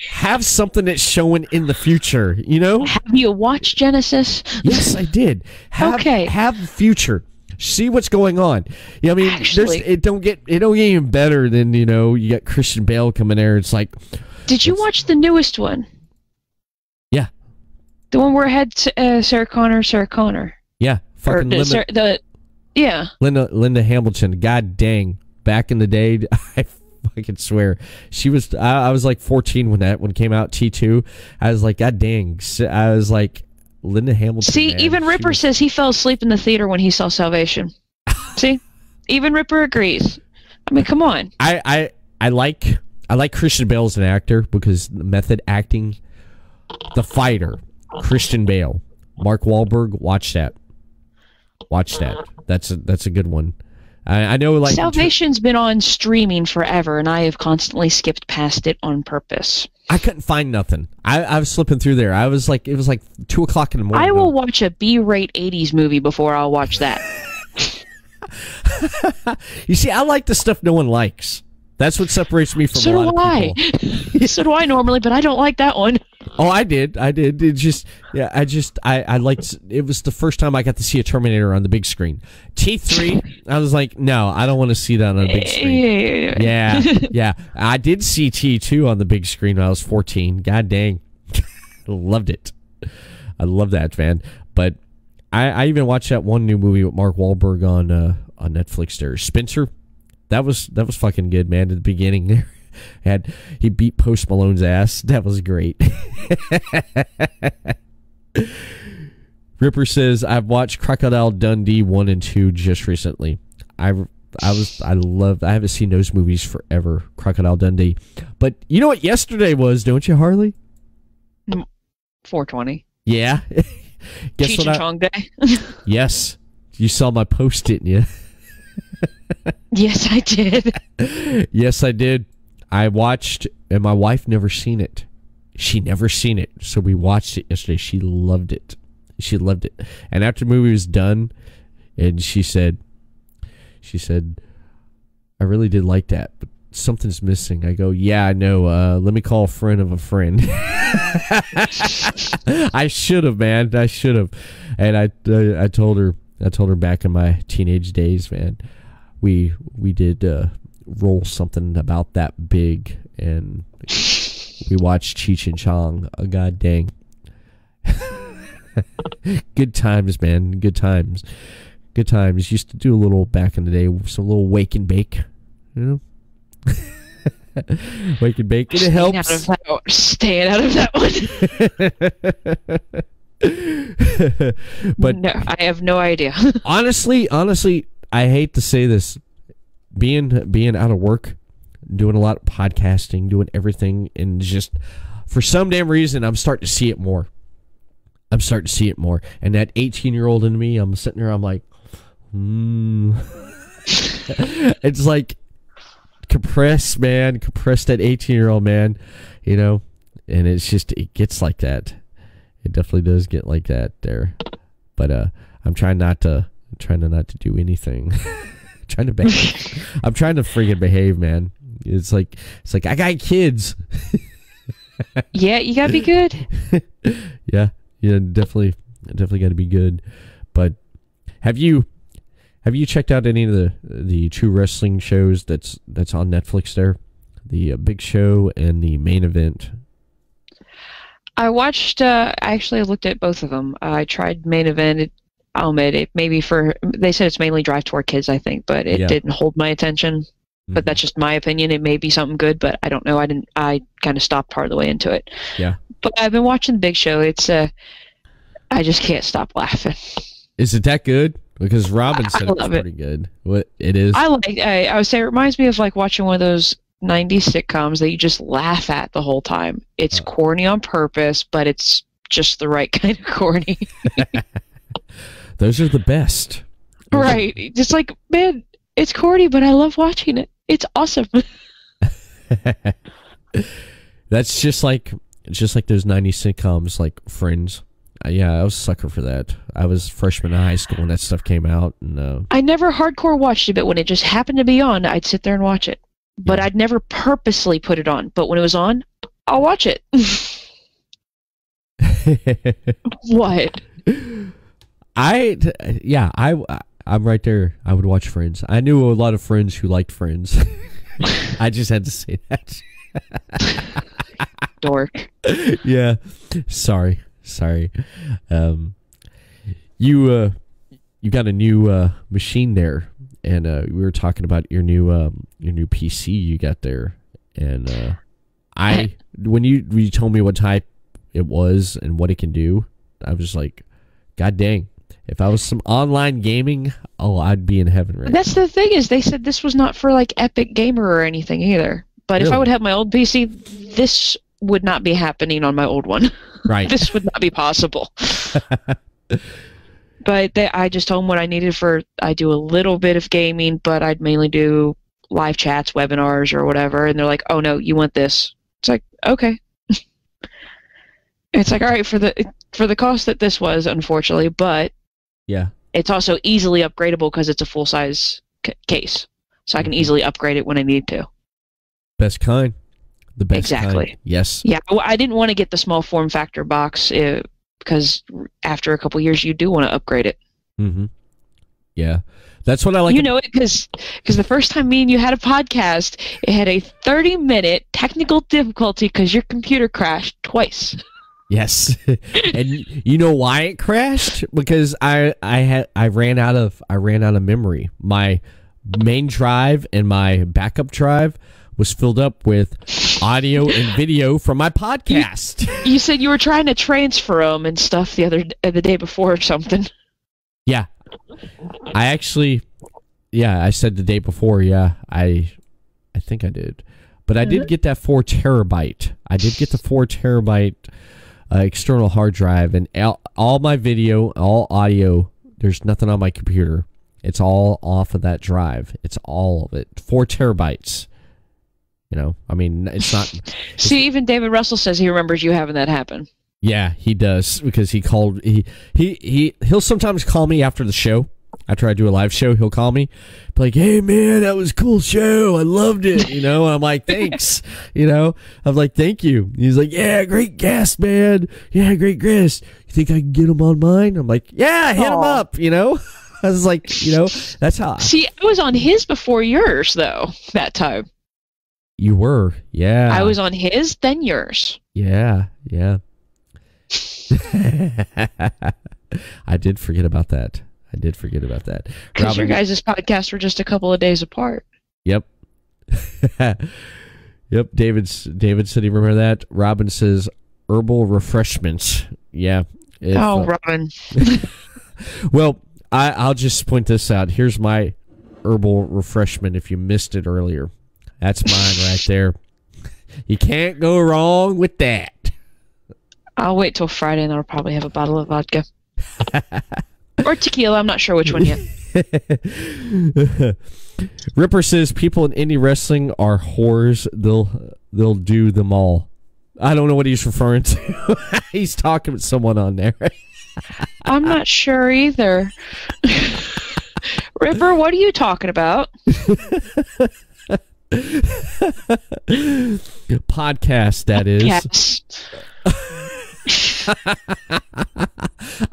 have something that's showing in the future, you know? Have you watched Genesis? Yes, I did. Have the future. See what's going on. Yeah, I mean, it don't get even better than, you know, you got Christian Bale coming there. It's like, did you watch the newest one? Yeah. The one where it had Sarah Connor. Yeah. Fucking Linda Hamilton. God dang. Back in the day, I fucking swear. She was, I was like 14 when it came out, T2. I was like, God dang. I was like, Linda Hamilton. See, man, even Ripper says he fell asleep in the theater when he saw Salvation. See? Even Ripper agrees. I mean, come on. I like Christian Bale as an actor because method acting. The Fighter, Christian Bale, Mark Wahlberg. Watch that. That's a good one. I know, like, Salvation's been on streaming forever, and I have constantly skipped past it on purpose. I couldn't find nothing. I was slipping through there. I was like, it was like 2 o'clock in the morning. I will watch a B-rate 80s movie before I'll watch that. You see, I like the stuff no one likes. That's what separates me from a lot of people. So do I normally, but I don't like that one. Oh, I did. It just, yeah, I liked, it was the first time I got to see a Terminator on the big screen. T3, I was like, no, I don't want to see that on a big screen. Yeah. I did see T2 on the big screen when I was 14. God dang. Loved it. I love that, man. But I even watched that one new movie with Mark Wahlberg on Netflix there. Spencer. That was fucking good, man. At the beginning there, he beat Post Malone's ass. That was great. Ripper says, I've watched Crocodile Dundee 1 and 2 just recently. I haven't seen those movies forever. Crocodile Dundee. But you know what yesterday was, don't you, Harley? 420. Yeah. Guess Cheech and Chong Day. Yes. You saw my post, didn't you? Yes, I did. Yes, I did. I watched, and my wife never seen it. She never seen it, so we watched it yesterday. She loved it. And after the movie was done, and she said, I really did like that, but something's missing. I go, yeah, I know. Let me call a friend of a friend. I should have, man. I should have. And I told her back in my teenage days, man. We did roll something about that big, and we watched Cheech and Chong. God dang. Good times, man. Good times. Used to do a little back in the day, some little wake and bake, you know. Wake and bake, and it helps. Staying out of that one. But no, I have no idea. honestly, I hate to say this, being out of work, doing a lot of podcasting, doing everything, and just for some damn reason, I'm starting to see it more. And that 18-year-old in me, I'm sitting there, I'm like, It's like compress that 18-year-old man, you know, and it's just, it gets like that. It definitely does get like that there. But I'm trying not to trying to not to do anything. Trying to behave. I'm trying to freaking behave, man. It's like I got kids. Yeah, you gotta be good. yeah, definitely got to be good. But have you checked out any of the true wrestling shows that's on Netflix there? The Big Show and the Main Event. I watched. I actually looked at both of them. I tried Main Event. I'll admit it. Maybe they said it's mainly Drive Toward Kids, I think, but it didn't hold my attention. But that's just my opinion. It may be something good, but I don't know. I kind of stopped part of the way into it. Yeah. But I've been watching The Big Show. It's I just can't stop laughing. Is it that good? Because Robin said it was pretty good. What it is? I would say it reminds me of like watching one of those 90s sitcoms that you just laugh at the whole time. It's corny on purpose, but it's just the right kind of corny. Those are the best. Right. Just like, man, it's corny, but I love watching it. It's awesome. That's just like those 90s sitcoms like Friends. Yeah, I was a sucker for that. I was freshman in high school when that stuff came out. And, I never hardcore watched it, but when it just happened to be on, I'd sit there and watch it. But I'd never purposely put it on. But when it was on, I'll watch it. What? I'm right there. I would watch Friends. I knew a lot of friends who liked Friends. I just had to say that. Dork. Yeah. Sorry. You got a new machine there, and we were talking about your new PC you got there, and when you told me what type it was and what it can do, I was just like, God dang. If I was some online gaming, I'd be in heaven right now. That's the thing is, they said this was not for like Epic Gamer or anything either. But really? If I would have my old PC, this would not be happening on my old one. Right. This would not be possible. But I just told them what I needed I do a little bit of gaming, but I'd mainly do live chats, webinars, or whatever. And they're like, oh no, you want this. It's like, okay. It's like, all right, for the cost that this was, unfortunately, but yeah, it's also easily upgradable because it's a full-size case. So I can easily upgrade it when I need to. Best kind. The best exactly. kind. Yes. Yeah, well, I didn't want to get the small form factor box because after a couple years, you do want to upgrade it. Mm-hmm. Yeah. That's what I like. You know it because the first time me and you had a podcast, it had a 30-minute technical difficulty because your computer crashed twice. Yes, and you know why it crashed? Because I ran out of memory. My main drive and my backup drive was filled up with audio and video from my podcast. You said you were trying to transfer them and stuff the day before or something. Yeah, I said the day before. Yeah, I think I did, but I did get that 4 terabyte. I did get the 4 terabyte. External hard drive, and all my video, all audio, there's nothing on my computer. It's all off of that drive. It's all of it. 4 terabytes. You know, I mean, it's not... See, even David Russell says he remembers you having that happen. Yeah, he does, because he called... He'll sometimes call me after the show. After I do a live show, he'll call me, be like, hey, man, that was a cool show. I loved it, you know? And I'm like, thanks, you know? I'm like, thank you. And he's like, yeah, great guest, man. Yeah, great guest. You think I can get him on mine? I'm like, yeah, hit him up, you know? I was like, you know, that's how... See, I was on his before yours, though, that time. You were, yeah. I was on his, then yours. Yeah. I did forget about that. Because your guys' podcasts were just a couple of days apart. Yep. Yep. David said he remember that. Robin says herbal refreshments. Yeah. Robin. Well, I'll just point this out. Here's my herbal refreshment if you missed it earlier. That's mine right there. You can't go wrong with that. I'll wait till Friday and I'll probably have a bottle of vodka. Or tequila, I'm not sure which one yet. Ripper says people in indie wrestling are whores. They'll do them all. I don't know what he's referring to. He's talking with someone on there. I'm not sure either. Ripper, what are you talking about? Podcast, that is.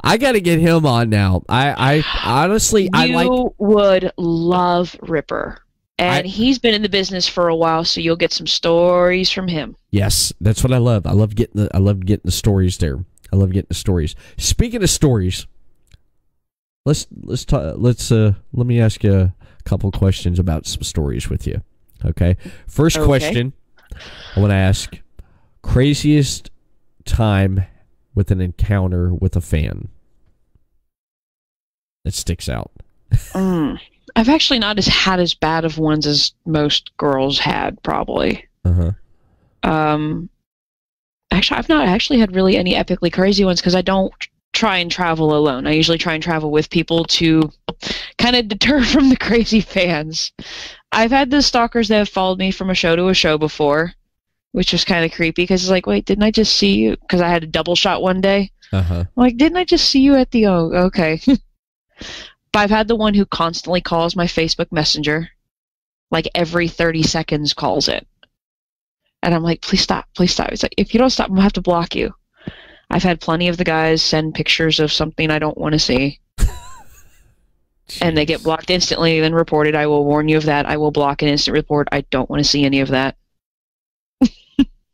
I got to get him on now. I honestly, You would love Ripper. And he's been in the business for a while, so you'll get some stories from him. Yes, that's what I love. I love getting the stories there. I love getting the stories. Speaking of stories, let me ask you a couple questions about some stories with you. Okay. First question I want to ask: craziest time with an encounter with a fan that sticks out. I've actually not had as bad of ones as most girls had, probably. Actually, I've not actually had really any epically crazy ones because I don't try and travel alone. I usually try and travel with people to kind of deter from the crazy fans. I've had the stalkers that have followed me from a show to a show before, which was kind of creepy because it's like, wait, didn't I just see you? Because I had a double shot one day. I'm like, didn't I just see you at the... Oh, okay. But I've had the one who constantly calls my Facebook Messenger. Like every 30 seconds calls it. And I'm like, please stop, please stop. It's like, if you don't stop, I'm going to have to block you. I've had plenty of the guys send pictures of something I don't want to see. And they get blocked instantly, then reported. I will warn you of that. I will block an instant report. I don't want to see any of that.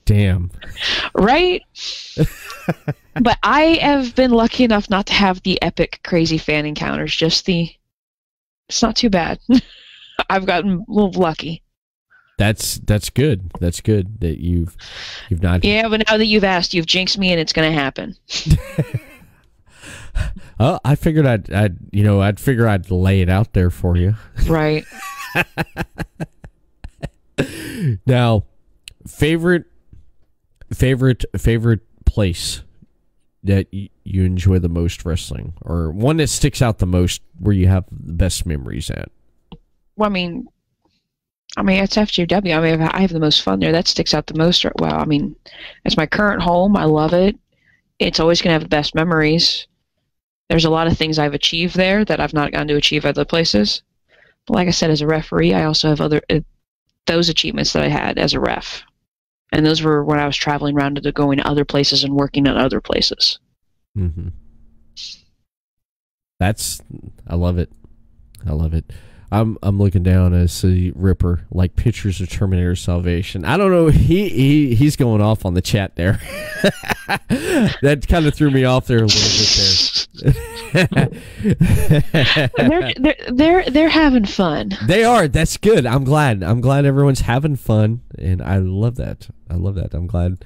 Damn. Right? But I have been lucky enough not to have the epic crazy fan encounters. It's not too bad. I've gotten a little lucky. That's good. That's good that you've not. Yeah, but now that you've asked, you've jinxed me, and it's going to happen. Oh, I figured I'd figure I'd lay it out there for you. Right. Now, favorite place that you enjoy the most wrestling, or one that sticks out the most where you have the best memories at? Well, I mean, it's FGW. I mean, I have the most fun there. That sticks out the most. Well, I mean, it's my current home. I love it. It's always going to have the best memories. There's a lot of things I've achieved there that I've not gotten to achieve other places. But like I said, as a referee, I also have those achievements that I had as a ref. And those were when I was traveling around to going to other places and working at other places. Mm-hmm. I love it. I love it. I'm looking down and see Ripper, like pictures of Terminator Salvation. I don't know. He's going off on the chat there. That kind of threw me off there a little bit there. They're having fun. They are. That's good. I'm glad everyone's having fun, and I love that. I'm glad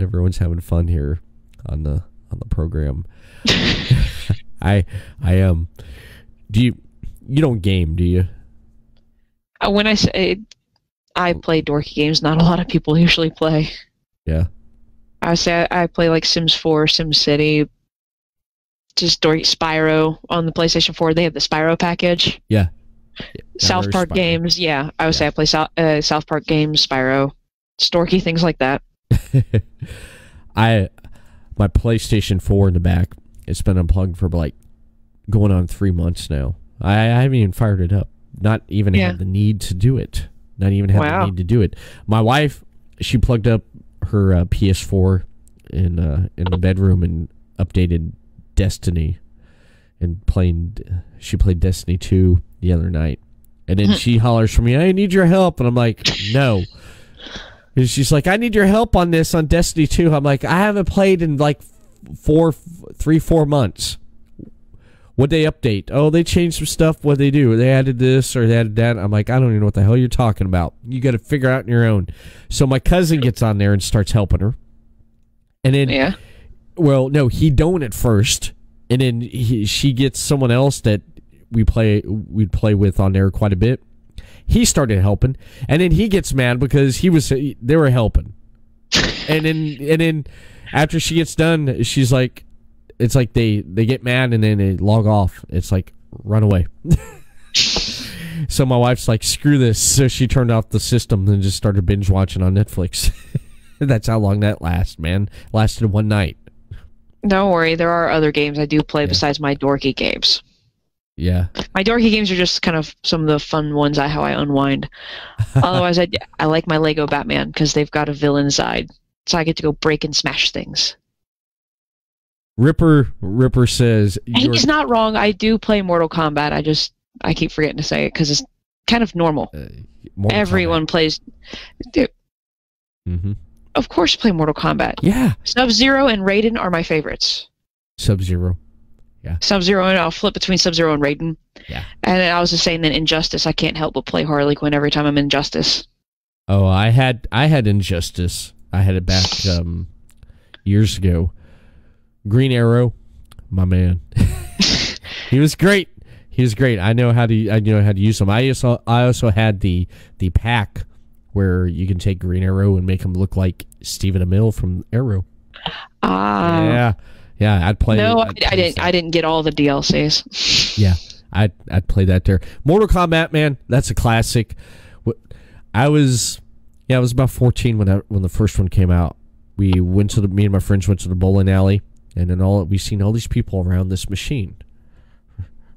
everyone's having fun here on the program. I am. You don't game, do you? When I say I play dorky games, not a lot of people usually play. Yeah. I say I play like Sims 4, Sim City, just dorky Spyro on the PlayStation 4. They have the Spyro package. Yeah. South Park games. Yeah, I would say I play South Park games, Spyro, just dorky things like that. My PlayStation 4 in the back, it's been unplugged for like going on 3 months now. I haven't even fired it up. Not even had the need to do it. Not even had the need to do it. My wife, she plugged up her PS4 in the bedroom and updated Destiny, and she played Destiny 2 the other night. And then she hollers for me, I need your help. And I'm like, no. And she's like, I need your help on this on Destiny 2. I'm like, I haven't played in like 4 months. What'd they update? Oh, they changed some stuff. What'd they do? They added this or they added that. I'm like, I don't even know what the hell you're talking about. You got to figure out on your own. So my cousin gets on there and starts helping her. And then, well, no, he don't at first. And then she gets someone else that we'd play with on there quite a bit. He started helping, and then he gets mad because they were helping. And then after she gets done, she's like, it's like they get mad and then they log off. It's like, run away. So my wife's like, screw this. So she turned off the system and just started binge watching on Netflix. That's how long that lasts, man. Lasted one night. Don't worry, there are other games I do play besides my dorky games. Yeah. My dorky games are just kind of some of the fun ones. How I unwind. Otherwise, I like my Lego Batman because they've got a villain side, so I get to go break and smash things. Ripper says And he's not wrong. I do play Mortal Kombat. I keep forgetting to say it because it's kind of normal. Everyone plays. Dude, of course, play Mortal Kombat. Yeah. Sub-Zero and Raiden are my favorites. Sub-Zero. Yeah. Sub-Zero, and I'll flip between Sub-Zero and Raiden. Yeah. And I was just saying that Injustice, I can't help but play Harley Quinn every time I'm in Injustice. Oh, I had Injustice. I had it back years ago. Green Arrow, my man. He was great. I know how to use them. I also had the pack where you can take Green Arrow and make him look like Stephen Amell from Arrow. Yeah, I'd play. No, I didn't get all the DLCs. Yeah, I'd play that there. Mortal Kombat, man, that's a classic. I was about 14 when the first one came out. Me and my friends went to the bowling alley, and then we seen all these people around this machine.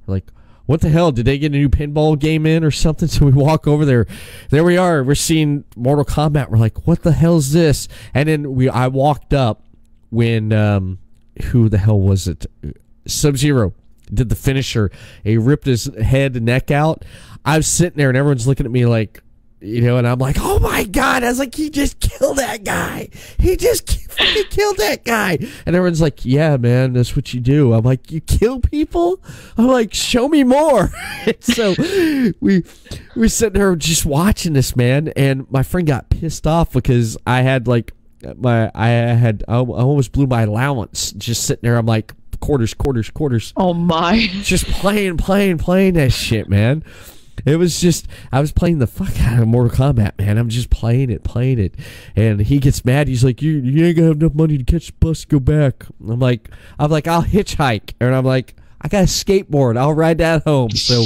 Like, what the hell? Did they get a new pinball game in or something? So we walk over there. There we are. We're seeing Mortal Kombat. We're like, what the hell is this? And then I walked up when who the hell was it? Sub-Zero did the finisher. He ripped his head and neck out. I was sitting there and everyone's looking at me like, and I'm like, oh my God. I was like, he just killed that guy. He just fucking killed that guy. And everyone's like, yeah, man, that's what you do. I'm like, you kill people? I'm like, show me more. So we're sitting there just watching this, man. And my friend got pissed off because I had like, I almost blew my allowance just sitting there. I'm like, quarters. Oh my. Just playing that shit, man. It was just, I was playing the fuck out of Mortal Kombat, man. I'm just playing it. And he gets mad. He's like, you ain't gonna have enough money to catch the bus to go back. I'm like, I'll hitchhike. And I'm like, I got a skateboard. I'll ride that home. So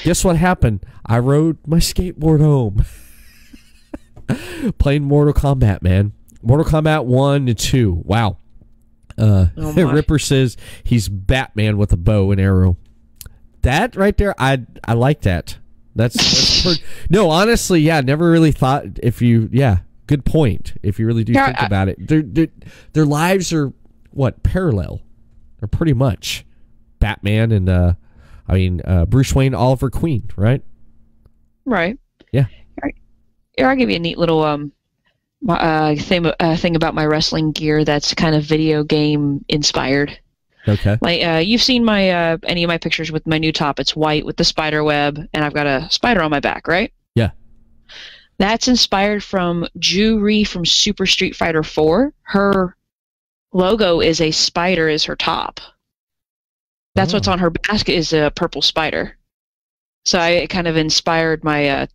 guess what happened? I rode my skateboard home. Playing Mortal Kombat, man. Mortal Kombat 1 and 2. Wow. Ripper says he's Batman with a bow and arrow. That right there, I like that. That's no, honestly, yeah, never really thought good point. If you really do think about it, their lives are parallel. They're pretty much Batman and Bruce Wayne, Oliver Queen, right? Right. Yeah. Here, I'll give you a neat little thing about my wrestling gear that's kind of video game inspired. Okay. Like you've seen my any of my pictures with my new top. It's white with the spider web, and I've got a spider on my back, right? Yeah. That's inspired from Ju-Ri from Super Street Fighter 4. Her logo is a spider as her top. That's what's on her basket is a purple spider. So I kind of inspired my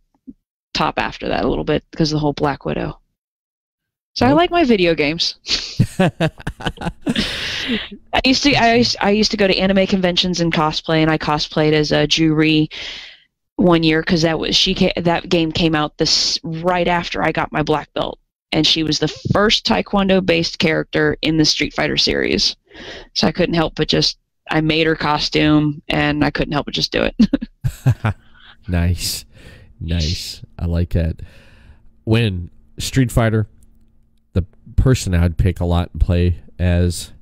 top after that a little bit because of the whole Black Widow. So I like my video games. I used to go to anime conventions and cosplay, and I cosplayed as a Ju-Ri one year because that game came out right after I got my black belt, and she was the first Taekwondo-based character in the Street Fighter series. So I couldn't help but I made her costume, and I couldn't help but just do it. Nice. I like that. When Street Fighter, the person I'd pick a lot and play as,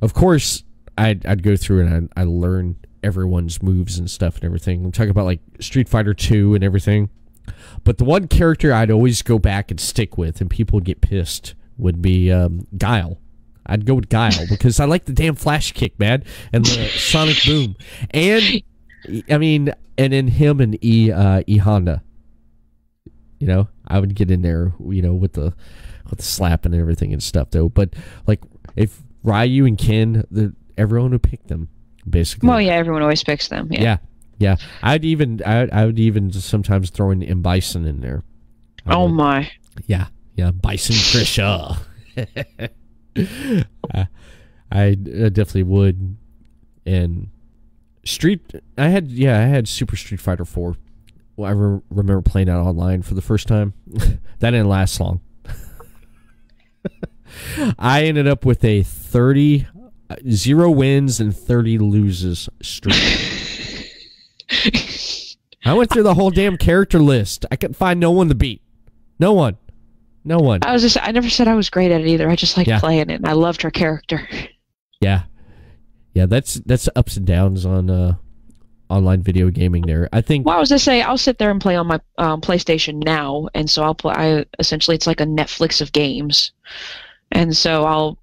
of course, I'd go through and I learn everyone's moves and stuff and everything. I'm talking about like Street Fighter 2 and everything. But the one character I'd always go back and stick with, and people get pissed, would be Guile. I'd go with Guile because I like the damn flash kick, man, and the sonic boom, and then him and E Honda. I would get in there, with the slapping and everything and stuff, though. But like, if Ryu and Ken, everyone would pick them, basically. Well, yeah, everyone always picks them. Yeah. I would even sometimes throw in M. Bison in there. My. Yeah, Bison Trisha. I definitely would. And I had Super Street Fighter 4. I remember playing that online for the first time. That didn't last long. I ended up with a 30 0 wins and 30 loses streak. I went through the whole damn character list. I couldn't find no one to beat. No one. I never said I was great at it either. I just like playing it, and I loved her character. Yeah. Yeah, that's ups and downs on online video gaming there. I think. Well, I was gonna say I'll sit there and play on my PlayStation now, and so I'll play. Essentially, it's like a Netflix of games, and so I'll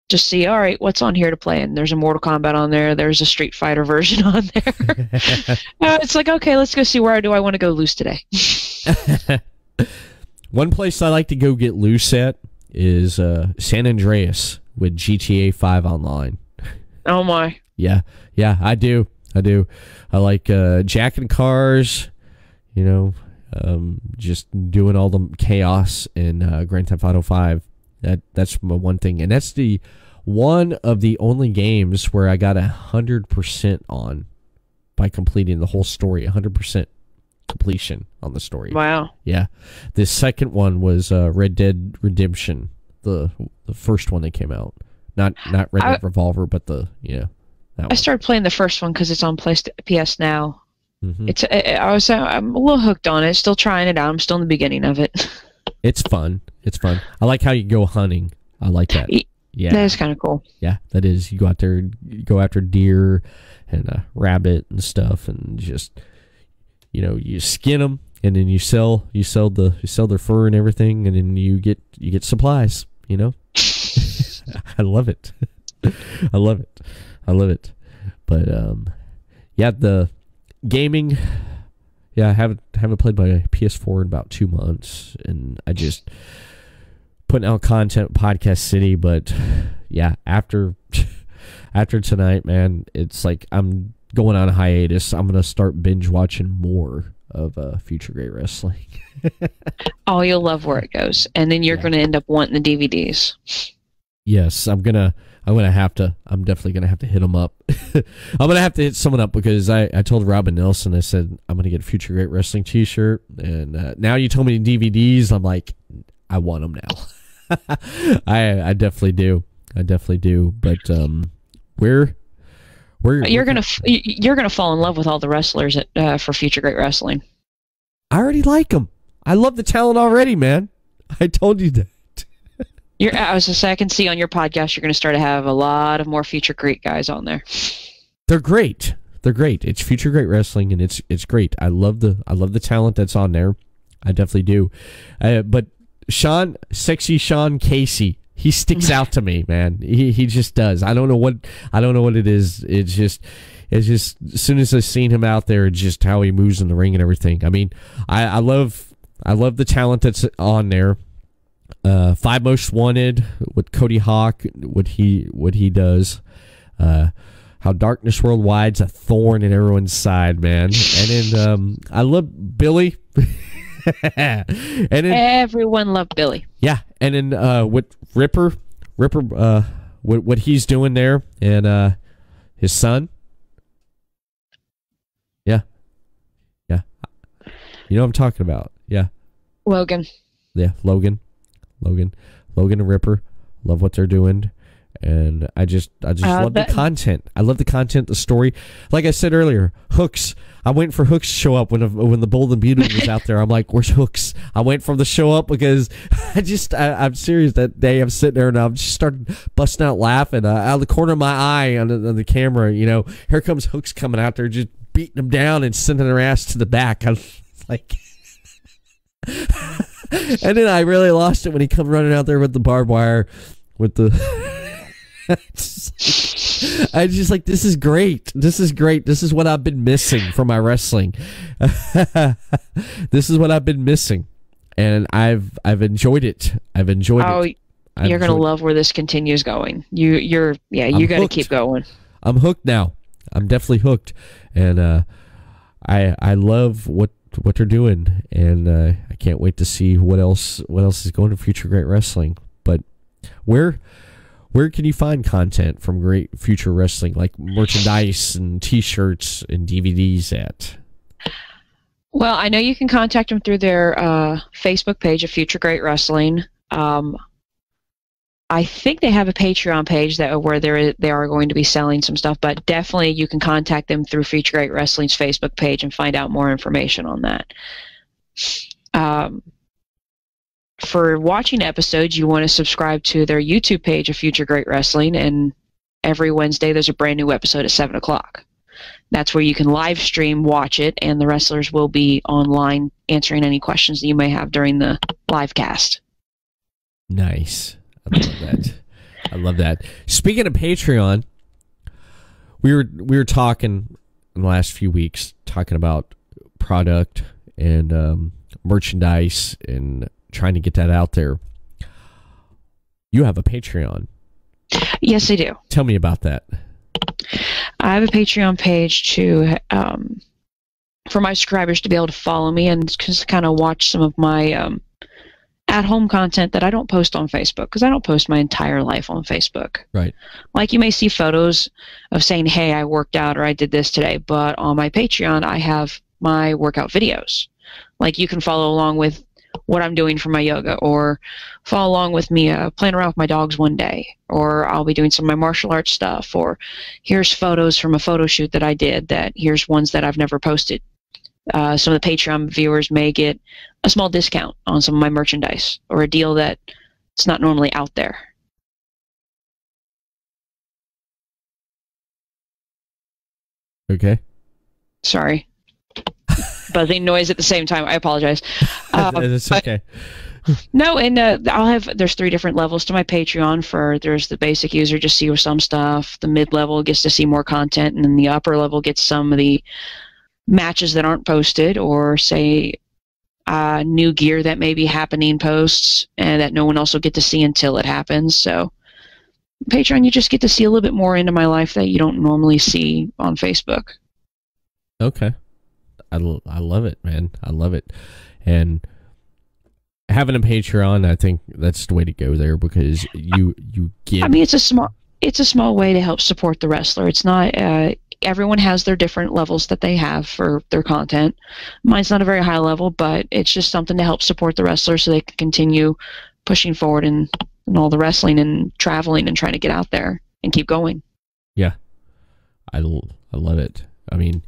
just see. All right, what's on here to play? And there's a Mortal Kombat on there. There's a Street Fighter version on there. It's like, okay, let's go see where do I want to go loose today. One place I like to go get loose at is San Andreas with GTA 5 online. Oh my. Yeah, I do. I like jacking cars, just doing all the chaos in Grand Theft Auto 5. That's my one thing, and that's the one of the only games where I got 100% on by completing the whole story. 100% completion on the story. Wow. Yeah, the second one was Red Dead Redemption, the first one that came out. Not Red Dead Revolver, but that one. I started playing the first one because it's on PS Now. Mm-hmm. I'm a little hooked on it. Still trying it out. I'm still in the beginning of it. It's fun. I like how you go hunting. I like that. Yeah, that is kind of cool. Yeah, that is. You go out there, you go after deer and rabbit and stuff, and just you skin them, and then you sell their fur and everything, and then you get supplies. I love it. I love it. But the gaming. Yeah, I haven't played my PS4 in about 2 months, and I just putting out content Podcast City. But yeah, after tonight, man, it's like I'm going on a hiatus. I'm gonna start binge watching more of Future Great Wrestling. Oh, you'll love where it goes, and then you're gonna end up wanting the DVDs. Yes, I'm definitely gonna have to hit them up. I'm gonna have to hit someone up because I told Robin Nelson, I said I'm gonna get a Future Great Wrestling T-shirt, and now you told me DVDs. I'm like, I want them now. I definitely do. But you're gonna fall in love with all the wrestlers for Future Great Wrestling. I already like them. I love the talent already, man. I told you that. I was just saying, I can see on your podcast you're going to start to have a lot of more Future Great guys on there. They're great. It's Future Great Wrestling, and it's great. I love the talent that's on there. I definitely do. But sexy Sean Casey, he sticks out to me, man. He just does. I don't know what it is. It's just as soon as I seen him out there, just how he moves in the ring and everything. I mean, I love the talent that's on there. 5 Most Wanted with Cody Hawk, what he does. How Darkness Worldwide's a thorn in everyone's side, man. And then I love Billy. And then, everyone loved Billy. Yeah, and then with Ripper, what he's doing there, and his son. Yeah. You know what I'm talking about. Yeah. Logan. Yeah, Logan and Ripper, love what they're doing, and I just love the content. I love the content, the story. Like I said earlier, Hooks. I went for Hooks to show up when the Bold and Beautiful was out there. I'm like, where's Hooks? I went for the show up because I'm serious. That day I'm sitting there and I'm just started busting out laughing out of the corner of my eye on the camera. Here comes Hooks coming out there, just beating them down and sending their ass to the back. I was like. And then I really lost it when he come running out there with the barbed wire, with the. I just like, this is great. This is what I've been missing from my wrestling. This is what I've been missing, and I've enjoyed it. You're gonna love where this continues going. You got to keep going. I'm hooked now. I'm definitely hooked, and I love what they're doing, and I can't wait to see what else is going to Future Great Wrestling. But where can you find content from Great Future Wrestling, like merchandise and T-shirts and DVDs at? Well, I know you can contact them through their Facebook page of Future Great Wrestling. I think they have a Patreon page where they are going to be selling some stuff, but definitely you can contact them through Future Great Wrestling's Facebook page and find out more information on that. For watching episodes, you want to subscribe to their YouTube page of Future Great Wrestling, and every Wednesday there's a brand new episode at 7 o'clock. That's where you can live stream, watch it, and the wrestlers will be online answering any questions that you may have during the live cast. Nice. I love that. I love that. Speaking of Patreon, we were talking in the last few weeks, talking about product and merchandise and trying to get that out there. You have a Patreon. Yes, I do. Tell me about that. I have a Patreon page for my subscribers to be able to follow me and just kind of watch some of my at-home content that I don't post on Facebook, because I don't post my entire life on Facebook. Right. Like, you may see photos of saying, hey, I worked out or I did this today, but on my Patreon, I have my workout videos. Like, you can follow along with what I'm doing for my yoga, or follow along with me playing around with my dogs one day, or I'll be doing some of my martial arts stuff, or here's photos from a photo shoot that I did, that here's ones that I've never posted. Some of the Patreon viewers may get a small discount on some of my merchandise, or a deal that it's not normally out there. Okay. Sorry. Buzzing noise at the same time. I apologize. It's okay. No, and there's 3 different levels to my Patreon. There's the basic user, just see some stuff. The mid-level gets to see more content, and then the upper level gets some of the matches that aren't posted, or say new gear that may be happening posts and that no one else will get to see until it happens. So Patreon, you just get to see a little bit more into my life that you don't normally see on Facebook. Okay. I love it, man. I love it. And having a Patreon, I think that's the way to go there, because you give... I mean, it's a small way to help support the wrestler. It's not... everyone has their different levels that they have for their content. Mine's not a very high level, but it's just something to help support the wrestler so they can continue pushing forward in all the wrestling and traveling and trying to get out there and keep going. Yeah. I love it. I mean,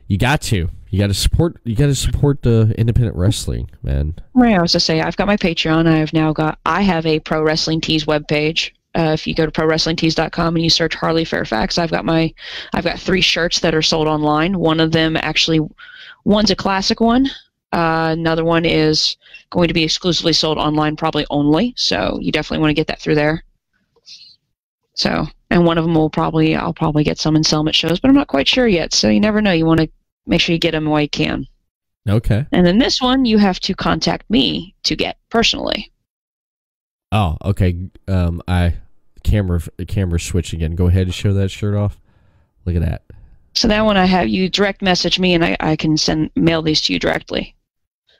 you got to support the independent wrestling, man. Right, I was to say, I've got my Patreon. I have a Pro Wrestling Tees webpage. If you go to ProWrestlingTees.com and you search Harley Fairfax, I've got 3 shirts that are sold online. One of them one's a classic one. Another one is going to be exclusively sold online, probably only. So you definitely want to get that through there. So, and one of them I'll probably get some and sell them at shows, but I'm not quite sure yet. So you never know. You want to make sure you get them while you can. Okay. And then this one, you have to contact me to get personally. Oh, okay. Camera switch again. Go ahead and show that shirt off. Look at that. So that one I have you direct message me, and I can mail these to you directly.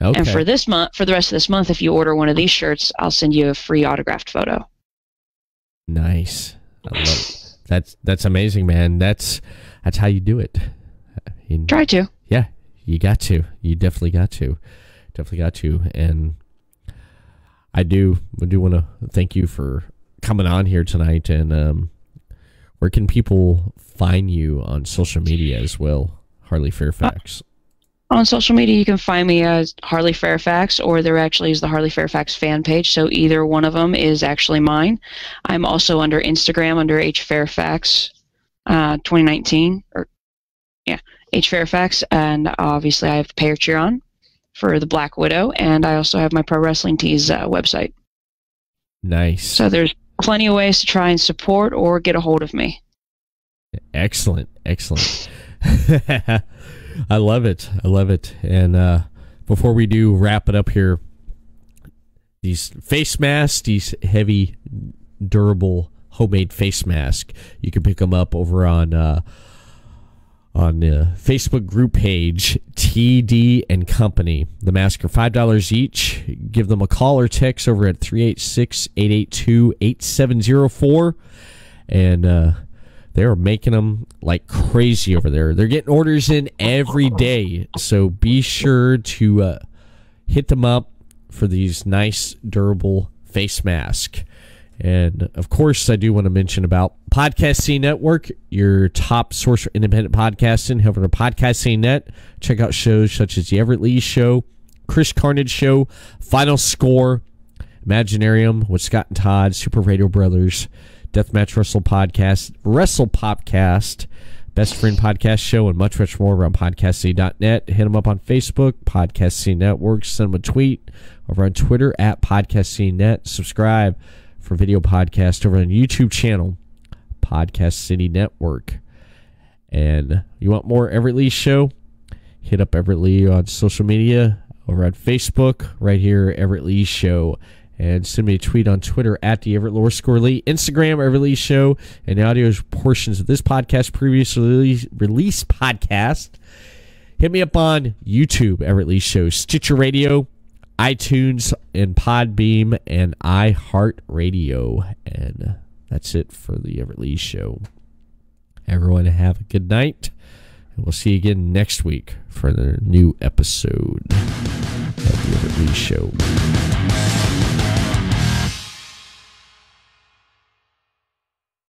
Okay. And for the rest of this month, if you order one of these shirts, I'll send you a free autographed photo. Nice. I love it. That's amazing, man. That's how you do it. Try to. Yeah, you got to. You definitely got to. And I do want to thank you for coming on here tonight. And where can people find you on social media as well, Harley Fairfax? On social media, you can find me as Harley Fairfax, or there actually is the Harley Fairfax fan page, so either one of them is actually mine. I'm also under Instagram under HFairfax 2019, HFairfax, and obviously I have the Patreon for the Black Widow, and I also have my Pro Wrestling Tees website. Nice. So there's plenty of ways to try and support or get a hold of me. Excellent. I love it. And before we do wrap it up here, these face masks, these heavy, durable, homemade face masks, you can pick them up over on the Facebook group page, TD and Company. The masks are $5 each. Give them a call or text over at 386-882-8704. And they're making them like crazy over there. They're getting orders in every day. So be sure to hit them up for these nice, durable face masks. And, of course, I do want to mention about Podcasting Network, your top source for independent podcasting. Head over to Podcasting.net. Check out shows such as The Everett Lee Show, Chris Carnage Show, Final Score, Imaginarium with Scott and Todd, Super Radio Brothers, Deathmatch Wrestle Podcast, Wrestle Popcast, Best Friend Podcast Show, and much, much more around Podcasting.net. Hit them up on Facebook, Podcasting Network. Send them a tweet over on Twitter at PodcastingNet. Subscribe for video podcast over on YouTube channel, Podcast City Network. And you want more Everett Lee Show? Hit up Everett Lee on social media over on Facebook, right here, Everett Lee Show. And send me a tweet on Twitter at the Everett_Lee, Instagram, Everett Lee Show, and the audio portions of this podcast, previously released podcast. Hit me up on YouTube, Everett Lee Show, Stitcher Radio, iTunes, and Podbean, and iHeartRadio. And that's it for the Everett Lee Show. Everyone have a good night, and we'll see you again next week for the new episode of the Everett Lee Show.